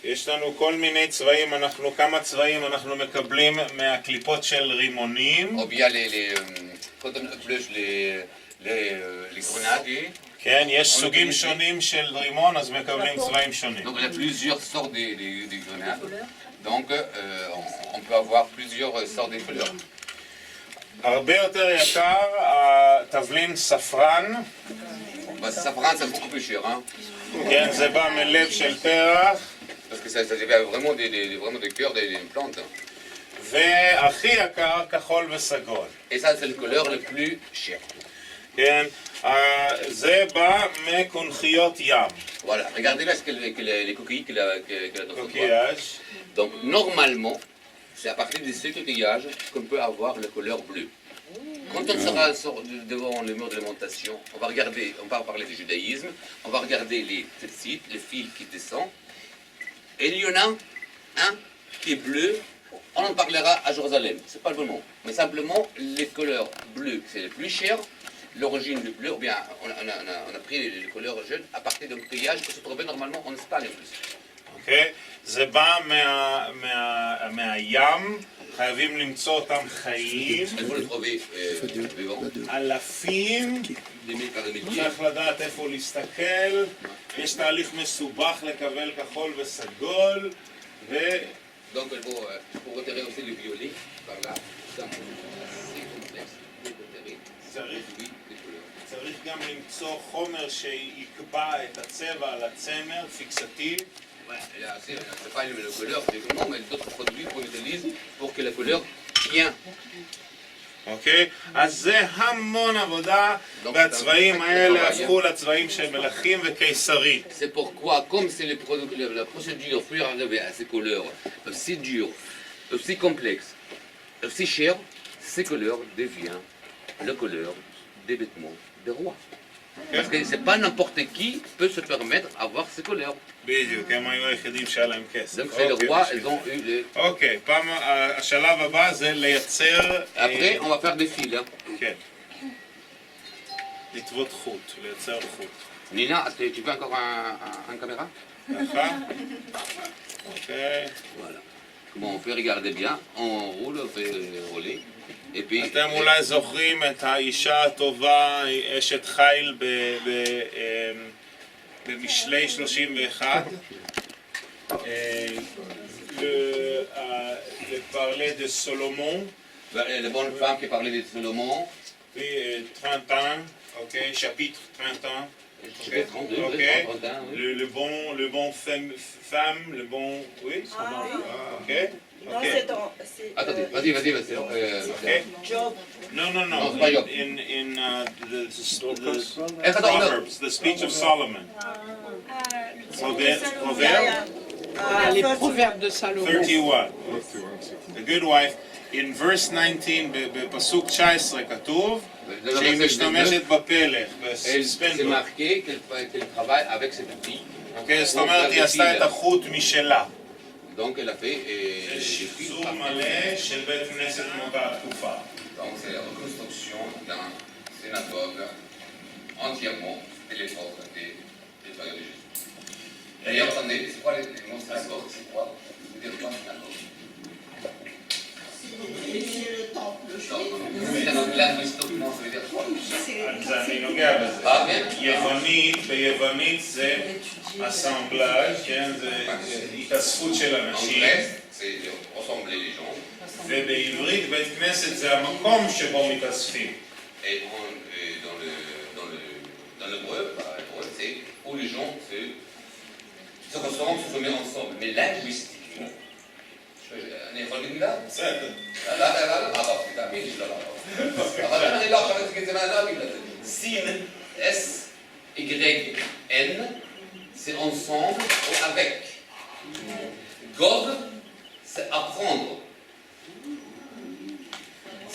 [SPEAKER 3] יש לנו כל מיני צבעים, כמה צבעים אנחנו מקבלים מהקליפות של רימונים.
[SPEAKER 5] Ou bien quand on épluche les grenades.
[SPEAKER 3] כן, יש סוגים שונים של רימון, אז מקבלים צבעים שונים.
[SPEAKER 5] Donc il y a plusieurs sortes de grenades. Donc on peut avoir plusieurs sortes de couleurs.
[SPEAKER 3] הרבה יותר יקר התבלין ספרן,
[SPEAKER 5] Bah, ça prend, c'est beaucoup plus cher, hein.
[SPEAKER 3] כן, זה בא מלב של פרח,
[SPEAKER 5] Parce que ça devient vraiment vraiment des cœurs des plantes.
[SPEAKER 3] והכי יקר כחול וסגול.
[SPEAKER 5] Et ça, c'est le couleur le plus cher.
[SPEAKER 3] כן, זה בא מקונכיות ים,
[SPEAKER 5] Voilà, regardez là les coquilles qu'il a dans son doigt.
[SPEAKER 3] קוקיאז'.
[SPEAKER 5] Donc normalement, c'est à partir de ce coquillage qu'on peut avoir la couleur bleue. Quand on sera devant le mur de l'alimentation, on va parler du judaïsme, on va regarder les tzitzit, les fils qui descendent. Et il y en a un qui est bleu, on en parlera à Jérusalem, c'est pas le moment. Mais simplement, les couleurs bleues, c'est le plus cher. L'origine du bleu, ou bien on a pris les couleurs jaunes à partir d'un coquillage qui se trouvait normalement en Espagne en plus.
[SPEAKER 3] אוקיי? זה בא מהים, חייבים למצוא אותם חיים,
[SPEAKER 5] Il faut le trouver vivant.
[SPEAKER 3] אלפים,
[SPEAKER 5] Des mille par des milliers.
[SPEAKER 3] צריך לדעת איפה להסתכל, יש תהליך מסובך לקבל כחול וסגול,
[SPEAKER 5] Donc il faut retirer aussi le violet par là. C'est complexe. Il faut retirer
[SPEAKER 3] צריך
[SPEAKER 5] oui, les couleurs.
[SPEAKER 3] צריך גם למצוא חומר שיקבע את הצבע על הצמר, פיקסטיב.
[SPEAKER 5] Ouais, là, c'est pas la couleur directement, mais d'autres produits qu'on utilise pour que la couleur tient.
[SPEAKER 3] אוקיי? אז זה המון עבודה, והצבעים האלה הפכו לצבעים של מלכים וקיסרים.
[SPEAKER 5] C'est pourquoi, comme c'est la procédure pour arriver à ces couleurs aussi dures, aussi complexes, aussi chères, ces couleurs deviennent la couleur des vêtements des rois. Parce que c'est pas n'importe qui peut se permettre d'avoir ces couleurs.
[SPEAKER 3] בדיוק, הם היו היחידים שהיה להם כסף.
[SPEAKER 5] Donc c'est les rois, ils ont eu les...
[SPEAKER 3] אוקיי, השלב הבא זה לייצר...
[SPEAKER 5] Après, on va faire des fils. Hein.
[SPEAKER 3] כן. לטוות חוט, לייצר חוט.
[SPEAKER 5] Nina, tu veux encore un caméra?
[SPEAKER 3] ככה. אוקיי.
[SPEAKER 5] Voilà. Bon, on peut regarder bien, on roule, on fait rouler. Et puis...
[SPEAKER 3] אתם אולי זוכרים את האישה הטובה, אשת חיל במשלי 31. Le parler de Salomon.
[SPEAKER 5] Les bonnes femmes qui parlaient de Salomon.
[SPEAKER 3] Puis 30 ans, ok, chapitre 30 ans.
[SPEAKER 5] Chapitre 32,
[SPEAKER 3] Ok.
[SPEAKER 5] 31, oui.
[SPEAKER 3] Le bon femme, le bon, oui, ok.
[SPEAKER 7] Non,
[SPEAKER 3] Okay.
[SPEAKER 7] c'est dans. c'est,
[SPEAKER 5] Attendez, vas-y.
[SPEAKER 3] Okay.
[SPEAKER 1] Job.
[SPEAKER 3] No.
[SPEAKER 5] No, it's not Job.
[SPEAKER 3] In the
[SPEAKER 5] Attends,
[SPEAKER 3] Proverbs, the speech of Solomon. Proverbs
[SPEAKER 6] Les proverbes de Salomon.
[SPEAKER 3] 31. The good wife. In verse 19, בפסוק 19 כתוב שהיא משתמשת בפלך,
[SPEAKER 5] C'est
[SPEAKER 3] בספנדל.
[SPEAKER 5] marqué qu'elle travaille avec cet outil.
[SPEAKER 3] אוקיי, זאת אומרת, היא עשתה את החוט משלה.
[SPEAKER 5] Donc elle a fait.
[SPEAKER 3] זה שחזור מלא של בית כנסת מאותה התקופה.
[SPEAKER 5] Donc c'est la reconstruction d'un synagogue entièrement de l'époque des périodes de Jésus. D'ailleurs, attendez, c'est quoi les mots synagogue? C'est quoi? Vous dire quoi synagogue?
[SPEAKER 1] C'est le temple
[SPEAKER 5] Synagogue, linguistiquement, ça veut dire quoi?
[SPEAKER 3] אז אני נוגע בזה. ביוונית זה אסמבלאז', כן? זה התאספות של
[SPEAKER 5] En
[SPEAKER 3] אנשים.
[SPEAKER 5] grec, c'est rassembler les gens.
[SPEAKER 3] ובעברית בית כנסת זה המקום שבו מתאספים.
[SPEAKER 5] Et dans l'hébreu, c'est où les gens se ressemblent, se mettent ensemble. Mais linguistiquement, אני יכול להגיד מילה?
[SPEAKER 3] בסדר.
[SPEAKER 5] תאמין לי שלא אבל אני לא עכשיו אגיד את זה מהלהגיד לזה. סין, S-Y-N, c'est ensemble ou avec. Gog, c'est apprendre.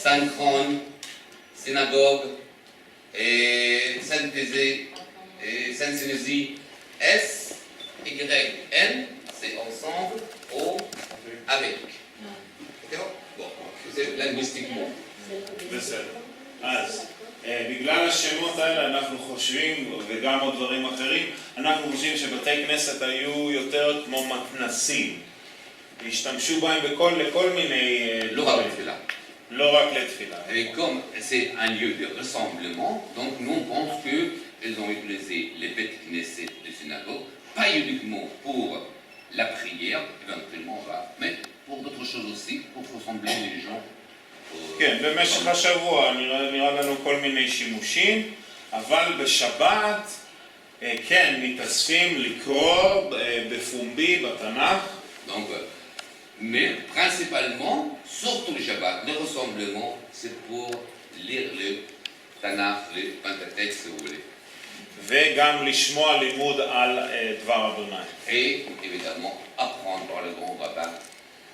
[SPEAKER 5] Synchrone, synagogue, et synthésé, et synthésie. S-Y-N, c'est ensemble ou avec. C'est bon? Bon, c'est linguistiquement.
[SPEAKER 3] בסדר. אז בגלל השמות האלה אנחנו חושבים, וגם עוד דברים אחרים, אנחנו חושבים שבתי כנסת היו יותר כמו מתנסים. והשתמשו בהם לכל מיני
[SPEAKER 5] לא רק לתפילה.
[SPEAKER 3] לא רק לתפילה.
[SPEAKER 5] Et comme c'est un lieu de rassemblement, donc nous on pense qu'ils ont utilisé les bêtes knesset de synagogue, pas uniquement pour la prière, éventuellement, mais pour d'autres choses aussi, pour rassembler les gens.
[SPEAKER 3] כן, במשך השבוע נראה לנו כל מיני שימושים, אבל בשבת כן, מתאספים לקרוא בפומבי, בתנ"ך.
[SPEAKER 5] Donc, mais principalement, surtout le Shabbat, le rassemblement, c'est pour lire le Tanakh, le Pentateuch, si vous voulez.
[SPEAKER 3] וגם לשמוע לימוד על דבר אדוני.
[SPEAKER 5] Et évidemment, apprendre par le grand rabbin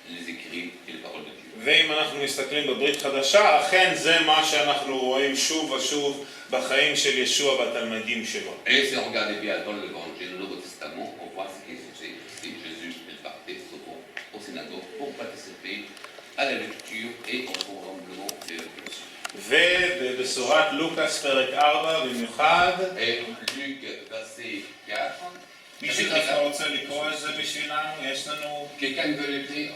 [SPEAKER 5] les écrits et les paroles de Dieu.
[SPEAKER 3] ואם אנחנו מסתכלים בברית חדשה, אכן זה מה שאנחנו רואים שוב ושוב בחיים של ישוע והתלמידים שלו.
[SPEAKER 5] Et si on regarde bien dans l'Évangile, le Nouveau Testament, on voit ce qui se fait ici. Jésus est parti souvent au synagogue pour participer à la lecture et au rassemblement des réflexions.
[SPEAKER 3] ובבשורת לוקאס פרק 4 במיוחד,
[SPEAKER 5] Et Luc, verset 4.
[SPEAKER 3] מישהו ככה רוצה לקרוא את זה בשבילנו? יש לנו...
[SPEAKER 5] Quelqu'un veut l'écrire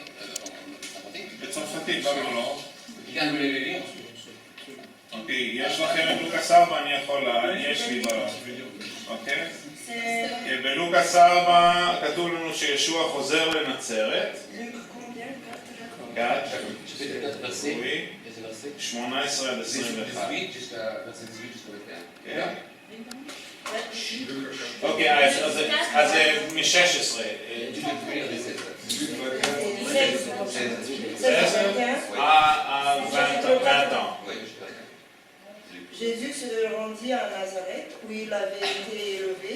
[SPEAKER 3] בצרפתית, למה לא?
[SPEAKER 5] Quelqu'un veut le lire?
[SPEAKER 3] אוקיי, יש לכם את לוקאס 4, אני יכול, יש לי אוקיי? בלוקאס 4 כתוב לנו שישוע חוזר לנצרת. 18 עד 21. אוקיי, אז מ-16.
[SPEAKER 9] Jésus se rendit à Nazareth où il avait été élevé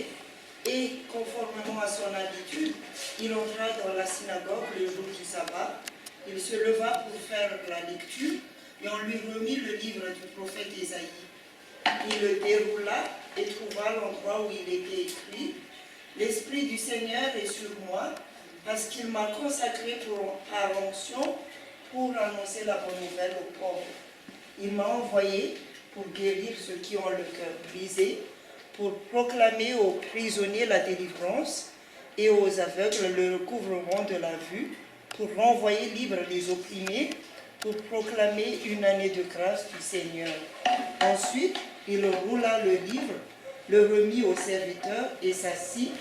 [SPEAKER 9] et conformément à son habitude, il entra dans la synagogue le jour du sabbat. Il se leva pour faire la lecture et on lui remit le livre du prophète Isaïe. Il le déroula et trouva l'endroit où il était écrit « L'Esprit du Seigneur est sur moi parce qu'il m'a consacré à l'onction pour annoncer la bonne nouvelle aux pauvres. Il m'a envoyé pour guérir ceux qui ont le cœur brisé, pour proclamer aux prisonniers la délivrance et aux aveugles le recouvrement de la vue, pour renvoyer libres les opprimés, pour proclamer une année de grâce du Seigneur. » Ensuite, il roula le livre, le remit au serviteur et s'assit.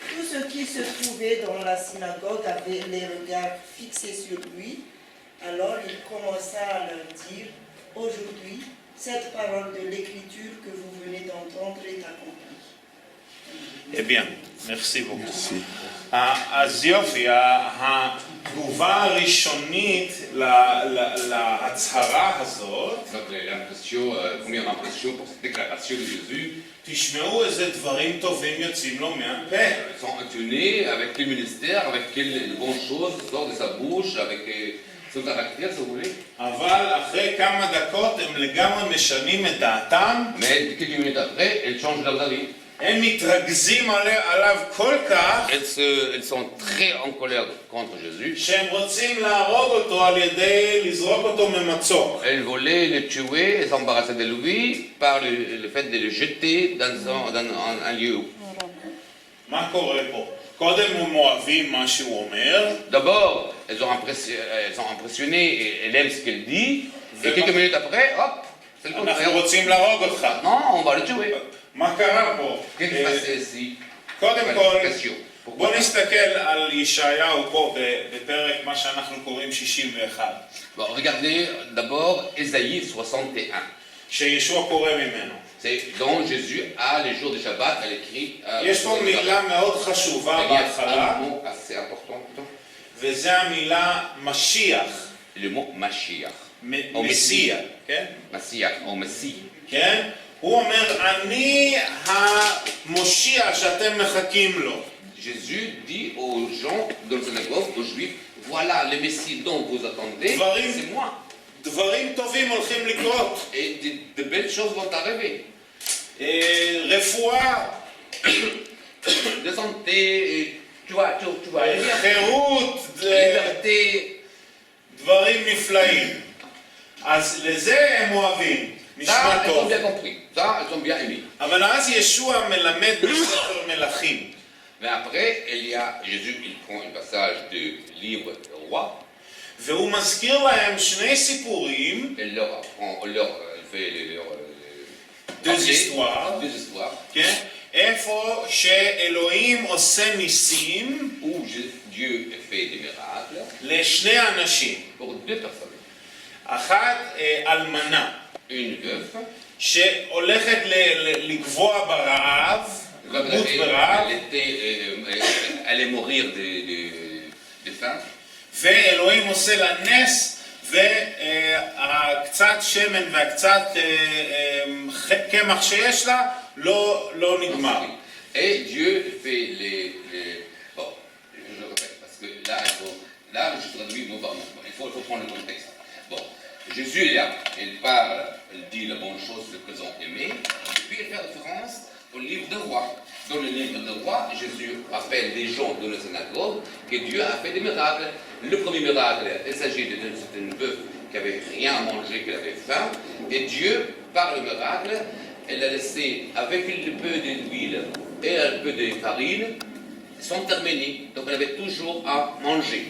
[SPEAKER 9] Tous ceux qui se trouvaient dans la synagogue avaient les regards fixés sur lui. Alors il commença à leur dire, « Aujourd'hui, cette parole de l'Écriture que vous venez d'entendre est accomplie. »
[SPEAKER 3] Eh bien, merci beaucoup. אז יופי, התגובה הראשונית להצהרה הזאת,
[SPEAKER 5] première impression pour cette déclaration de Jésus,
[SPEAKER 3] תשמעו איזה דברים טובים יוצאים לו מהפה.
[SPEAKER 5] sont attenus avec quel ministère, avec quelles bonnes choses sortent de sa bouche, avec son caractère, si vous voulez.
[SPEAKER 3] אבל אחרי כמה דקות הם לגמרי משנים את דעתם.
[SPEAKER 5] Mais quelques minutes après, elles changent leur avis.
[SPEAKER 3] הם מתרגזים עליו כל כך,
[SPEAKER 5] Elles sont très en colère contre Jésus.
[SPEAKER 3] שהם רוצים להרוג אותו על ידי לזרוק אותו ממצוק.
[SPEAKER 5] Elles voulaient le tuer et s'embarrasser de lui par le fait de le jeter dans un lieu.
[SPEAKER 3] מה קורה פה? קודם הם אוהבים מה שהוא אומר,
[SPEAKER 5] D'abord, elles sont impressionnées et elles aiment ce qu'elle dit. Et quelques minutes après, hop, c'est le
[SPEAKER 3] אנחנו
[SPEAKER 5] contraire.
[SPEAKER 3] רוצים להרוג אותך.
[SPEAKER 5] Non, on va le tuer.
[SPEAKER 3] מה קרה פה?
[SPEAKER 5] Qu'est-ce qui s'est passé ici?
[SPEAKER 3] קודם כל,
[SPEAKER 5] Question.
[SPEAKER 3] בוא נסתכל על ישעיהו פה בפרק מה שאנחנו קוראים 61.
[SPEAKER 5] Bon, regardez d'abord Ésaïe 61.
[SPEAKER 3] שישוע קורא ממנו.
[SPEAKER 5] C'est dont Jésus a les jours de Shabbat, elle écrit.
[SPEAKER 3] יש פה מילה מאוד חשובה
[SPEAKER 5] Il y a
[SPEAKER 3] בהתחלה,
[SPEAKER 5] un mot assez important,
[SPEAKER 3] וזה המילה משיח,
[SPEAKER 5] le mot Mashiach.
[SPEAKER 3] מסיע, כן?
[SPEAKER 5] Mashiach, ou Messie.
[SPEAKER 3] כן? הוא אומר, אני המושיע שאתם מחכים לו.
[SPEAKER 5] Jésus dit aux gens de la synagogue, aux Juifs, voilà le Messie dont vous attendez,
[SPEAKER 3] Dvarim.
[SPEAKER 5] c'est moi.
[SPEAKER 3] דברים טובים הולכים לקרות.
[SPEAKER 5] Et de belles choses vont arriver.
[SPEAKER 3] רפואה,
[SPEAKER 5] De santé, et tu vois, aller bien.
[SPEAKER 3] חירות,
[SPEAKER 5] Liberté.
[SPEAKER 3] דברים נפלאים. אז לזה הם אוהבים,
[SPEAKER 5] Ça,
[SPEAKER 3] נשמע
[SPEAKER 5] elles ont
[SPEAKER 3] טוב.
[SPEAKER 5] bien compris. Ça, elles ont bien aimé.
[SPEAKER 3] אבל אז ישוע מלמד בספר מלכים.
[SPEAKER 5] Mais après, Jésus, il prend un passage du livre Roi.
[SPEAKER 3] והוא מזכיר להם שני סיפורים,
[SPEAKER 5] Elle leur apprend, il fait
[SPEAKER 3] deux histoires,
[SPEAKER 5] deux histoires,
[SPEAKER 3] כן? איפה שאלוהים עושה ניסים
[SPEAKER 5] où Dieu fait des miracles
[SPEAKER 3] לשני אנשים.
[SPEAKER 5] pour deux personnes.
[SPEAKER 3] אחת אלמנה,
[SPEAKER 5] Une veuve,
[SPEAKER 3] שהולכת לגבוה ברעב, למות ברעב,
[SPEAKER 5] elle allait mourir de faim.
[SPEAKER 3] ואלוהים עושה לה נס, והקצת שמן והקצת קמח שיש לה לא נגמר.
[SPEAKER 5] Et Dieu fait Bon, je répète, parce que là je traduis mot par mot. Il faut prendre le contexte. Bon, Jésus est là, il parle, il dit la bonne chose, ce qu'ils ont aimé, et puis il fait référence au livre de Roi. Dans le livre de Roi, Jésus rappelle les gens de la synagogue que Dieu a fait des miracles. Le premier miracle, il s'agit d'une veuve qui n'avait rien à manger, qui avait faim, et Dieu, par le miracle, elle a laissé avec un peu d'huile et un peu de farine, sont terminés, donc elle avait toujours à manger.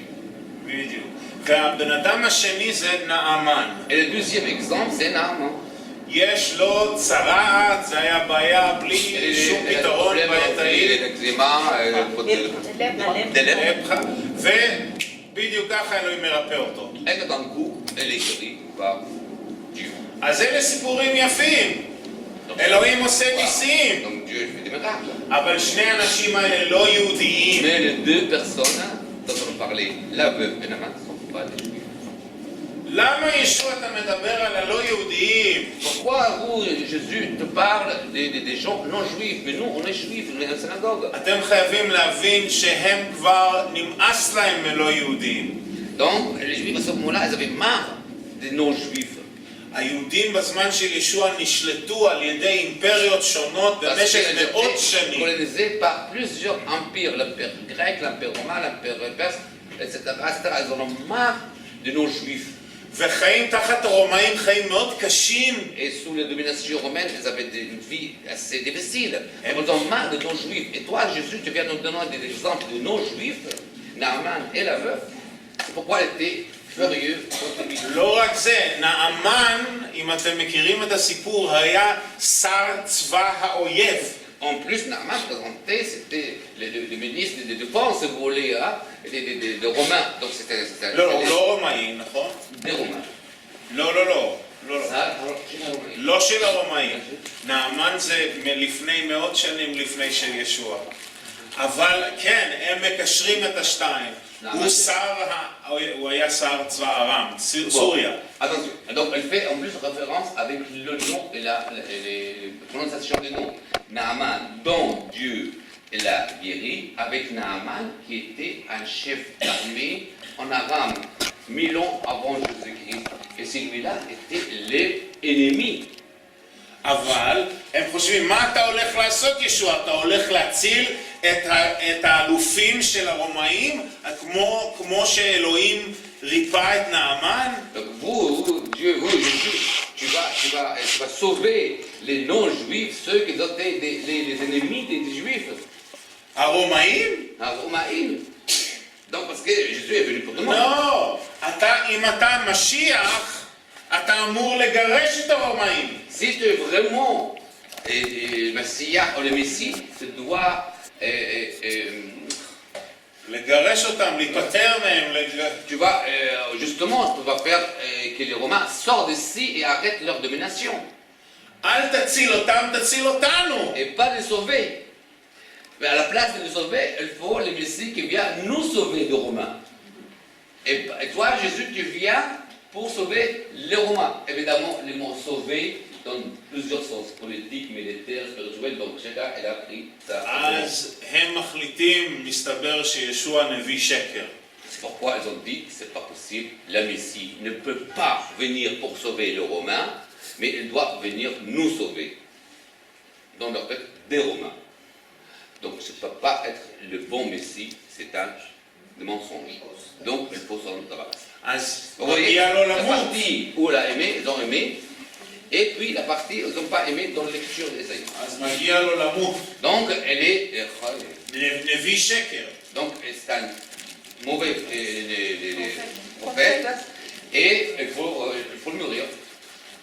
[SPEAKER 3] בדיוק. והבן אדם השני זה נעמן.
[SPEAKER 5] Et le deuxième exemple, c'est Naaman.
[SPEAKER 3] יש לו צרעת, זה היה בעיה בלי שום פתרון בעייתאי. ובדיוק ככה אלוהים מרפא אותו.
[SPEAKER 5] Et d'un coup, elle est guérie par Dieu.
[SPEAKER 3] אז אלה סיפורים יפים. אלוהים עושה ניסים.
[SPEAKER 5] Donc Dieu fait des miracles.
[SPEAKER 3] אבל שני האנשים האלה לא יהודיים.
[SPEAKER 5] Mais les deux personnes dont on parlait, la veuve et Naaman, ne sont pas des juifs.
[SPEAKER 3] למה ישוע אתה מדבר על הלא יהודיים?
[SPEAKER 5] Pourquoi vous, Jésus, te parle des gens non juifs, mais nous, on est juifs, on est dans la synagogue.
[SPEAKER 3] אתם חייבים להבין שהם כבר נמאס להם מלא יהודים.
[SPEAKER 5] Donc, les juifs à ce moment-là, ils avaient marre des non-juifs.
[SPEAKER 3] היהודים בזמן של ישוע נשלטו על ידי אימפריות שונות במשך מאות שנים.
[SPEAKER 5] Colonisés par plusieurs empires, l'empire grec, l'empire romain, l'empire perse, etc. Ils en ont marre des non-juifs.
[SPEAKER 3] וחיים תחת הרומאים חיים מאוד קשים.
[SPEAKER 5] Et sous la domination romaine, ils avaient une vie assez difficile. Ils ont marre de non-juifs. Et toi, Jésus, tu viens nous donner des exemples de non-juifs, Naaman et la veuve. C'est pourquoi elle était furieuse contre lui.
[SPEAKER 3] לא רק זה, נעמן, אם אתם מכירים את הסיפור, היה שר צבא האויב.
[SPEAKER 5] En plus, Naaman présenté, c'était le ministre de défense, vous voulez, hein, des Romains. Donc c'était
[SPEAKER 3] לא, הוא לא רומאי, נכון?
[SPEAKER 5] des Romains.
[SPEAKER 3] לא.
[SPEAKER 5] Ça, alors,
[SPEAKER 3] לא של הרומאים. נעמן זה מלפני מאות שנים לפני של ישוע. אבל כן, הם מקשרים את השתיים. הוא היה שר צבא ארם, סוריה.
[SPEAKER 5] Attention, donc elle fait en plus référence avec le nom et la prononciation des noms. Naaman, dont Dieu l'a guéri, avec Naaman qui était un chef d'armée en Aram, 1000 ans avant Jésus-Christ. Et celui-là était l'ennemi.
[SPEAKER 3] אבל הם חושבים, מה אתה הולך לעשות ישוע? אתה הולך להציל את האלופים של הרומאים, כמו שאלוהים ריפא את נעמן?
[SPEAKER 5] Dieu, Jésus, tu vas sauver les non-juifs, ceux qui étaient les ennemis des juifs.
[SPEAKER 3] הרומאים?
[SPEAKER 5] הרומאים. Donc parce que Jésus est venu pour tout le monde.
[SPEAKER 3] לא, אם אתה משיח, אתה אמור לגרש את הרומאים.
[SPEAKER 5] Si tu es vraiment Messia ou le Messie, tu dois
[SPEAKER 3] לגרש אותם, להיפטר מהם.
[SPEAKER 5] Tu vas justement, tu vas faire que les Romains sortent d'ici et arrêtent leur domination.
[SPEAKER 3] אל תציל אותם, תציל אותנו.
[SPEAKER 5] Et pas les sauver. Mais à la place de les sauver, il faut le Messie qui vient nous sauver des Romains. Et toi, Jésus, tu viens pour sauver les Romains. Évidemment, les mots sauver donnent plusieurs sens, politiques, militaires, spirituels, donc chacun a pris ça.
[SPEAKER 3] אז הם מחליטים, מסתבר שישוע נביא שקר.
[SPEAKER 5] C'est pourquoi ils ont dit que c'est pas possible, la Messie ne peut pas venir pour sauver les Romains, mais il doit venir nous sauver. Dans leur tête, des Romains. Donc ça ne peut pas être le bon Messie, c'est un mensonge. Donc il faut s'en débarrasser. Vous voyez, la partie où il a aimé, ils ont aimé, et puis la partie où ils n'ont pas aimé dans la lecture d'Ésaïe. Donc elle est... Donc c'est un mauvais prophète, et il faut le mourir.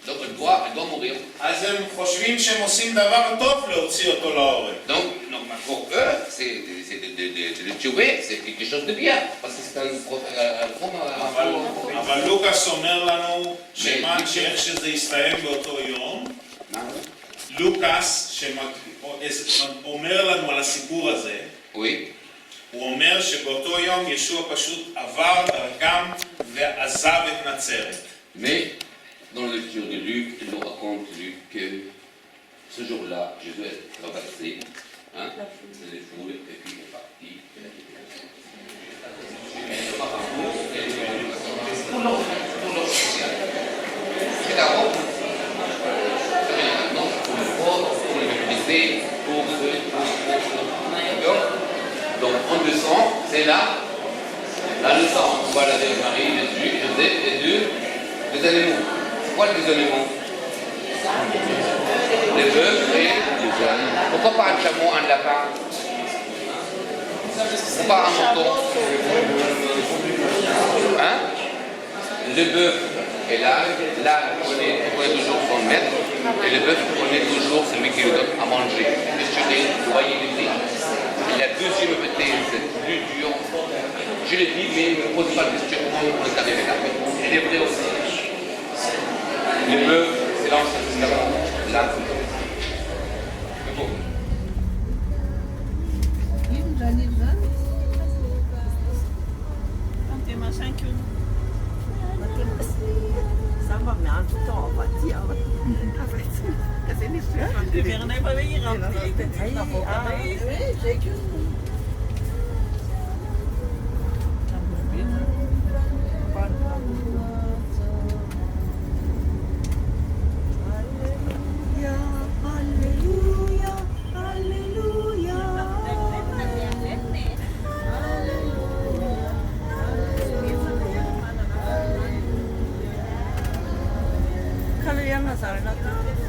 [SPEAKER 5] Donc il doit mourir.
[SPEAKER 3] אז הם חושבים שהם עושים דבר טוב להוציא אותו להורג.
[SPEAKER 5] Donc pour eux, c'est de le tuer, c'est quelque chose de bien, parce que c'est un
[SPEAKER 3] אבל לוקאס אומר לנו שאיך שזה יסתיים באותו יום, לוקאס שאומר לנו על הסיפור הזה, הוא אומר שבאותו יום ישוע פשוט עבר דרכם ועזב את נצרת.
[SPEAKER 5] Dans la lecture de Luc, il nous raconte Luc que ce jour-là, Jésus est traversé, les foules, et puis il est parti. C'est d'abord pour le pauvre, pour les mépriser, pour ceux donc on descend, c'est là le sang, on voit la Vierge Marie, Jésus, Joseph et deux animaux. Quoi les animaux? Les bœufs et les ânes. Pourquoi pas un chameau, un lapin? Pourquoi pas un mouton? Hein? Le bœuf et l'âne connaît toujours son maître, et le bœuf connaît toujours celui qui lui donne à manger. Questionner, voyez les prix. La deuxième bêtise, c'est plus dur. Je l'ai dit, mais ne me pose pas de question pour le cas des médailles. Elle est vraie aussi. Les bœufs, c'est l'Ancien Testament, l'âne. C'est beau.
[SPEAKER 7] Ça va, mais en tout temps, on va dire. Le Vernet va venir remplir. J'ai écrit. Kan du gärna säga något?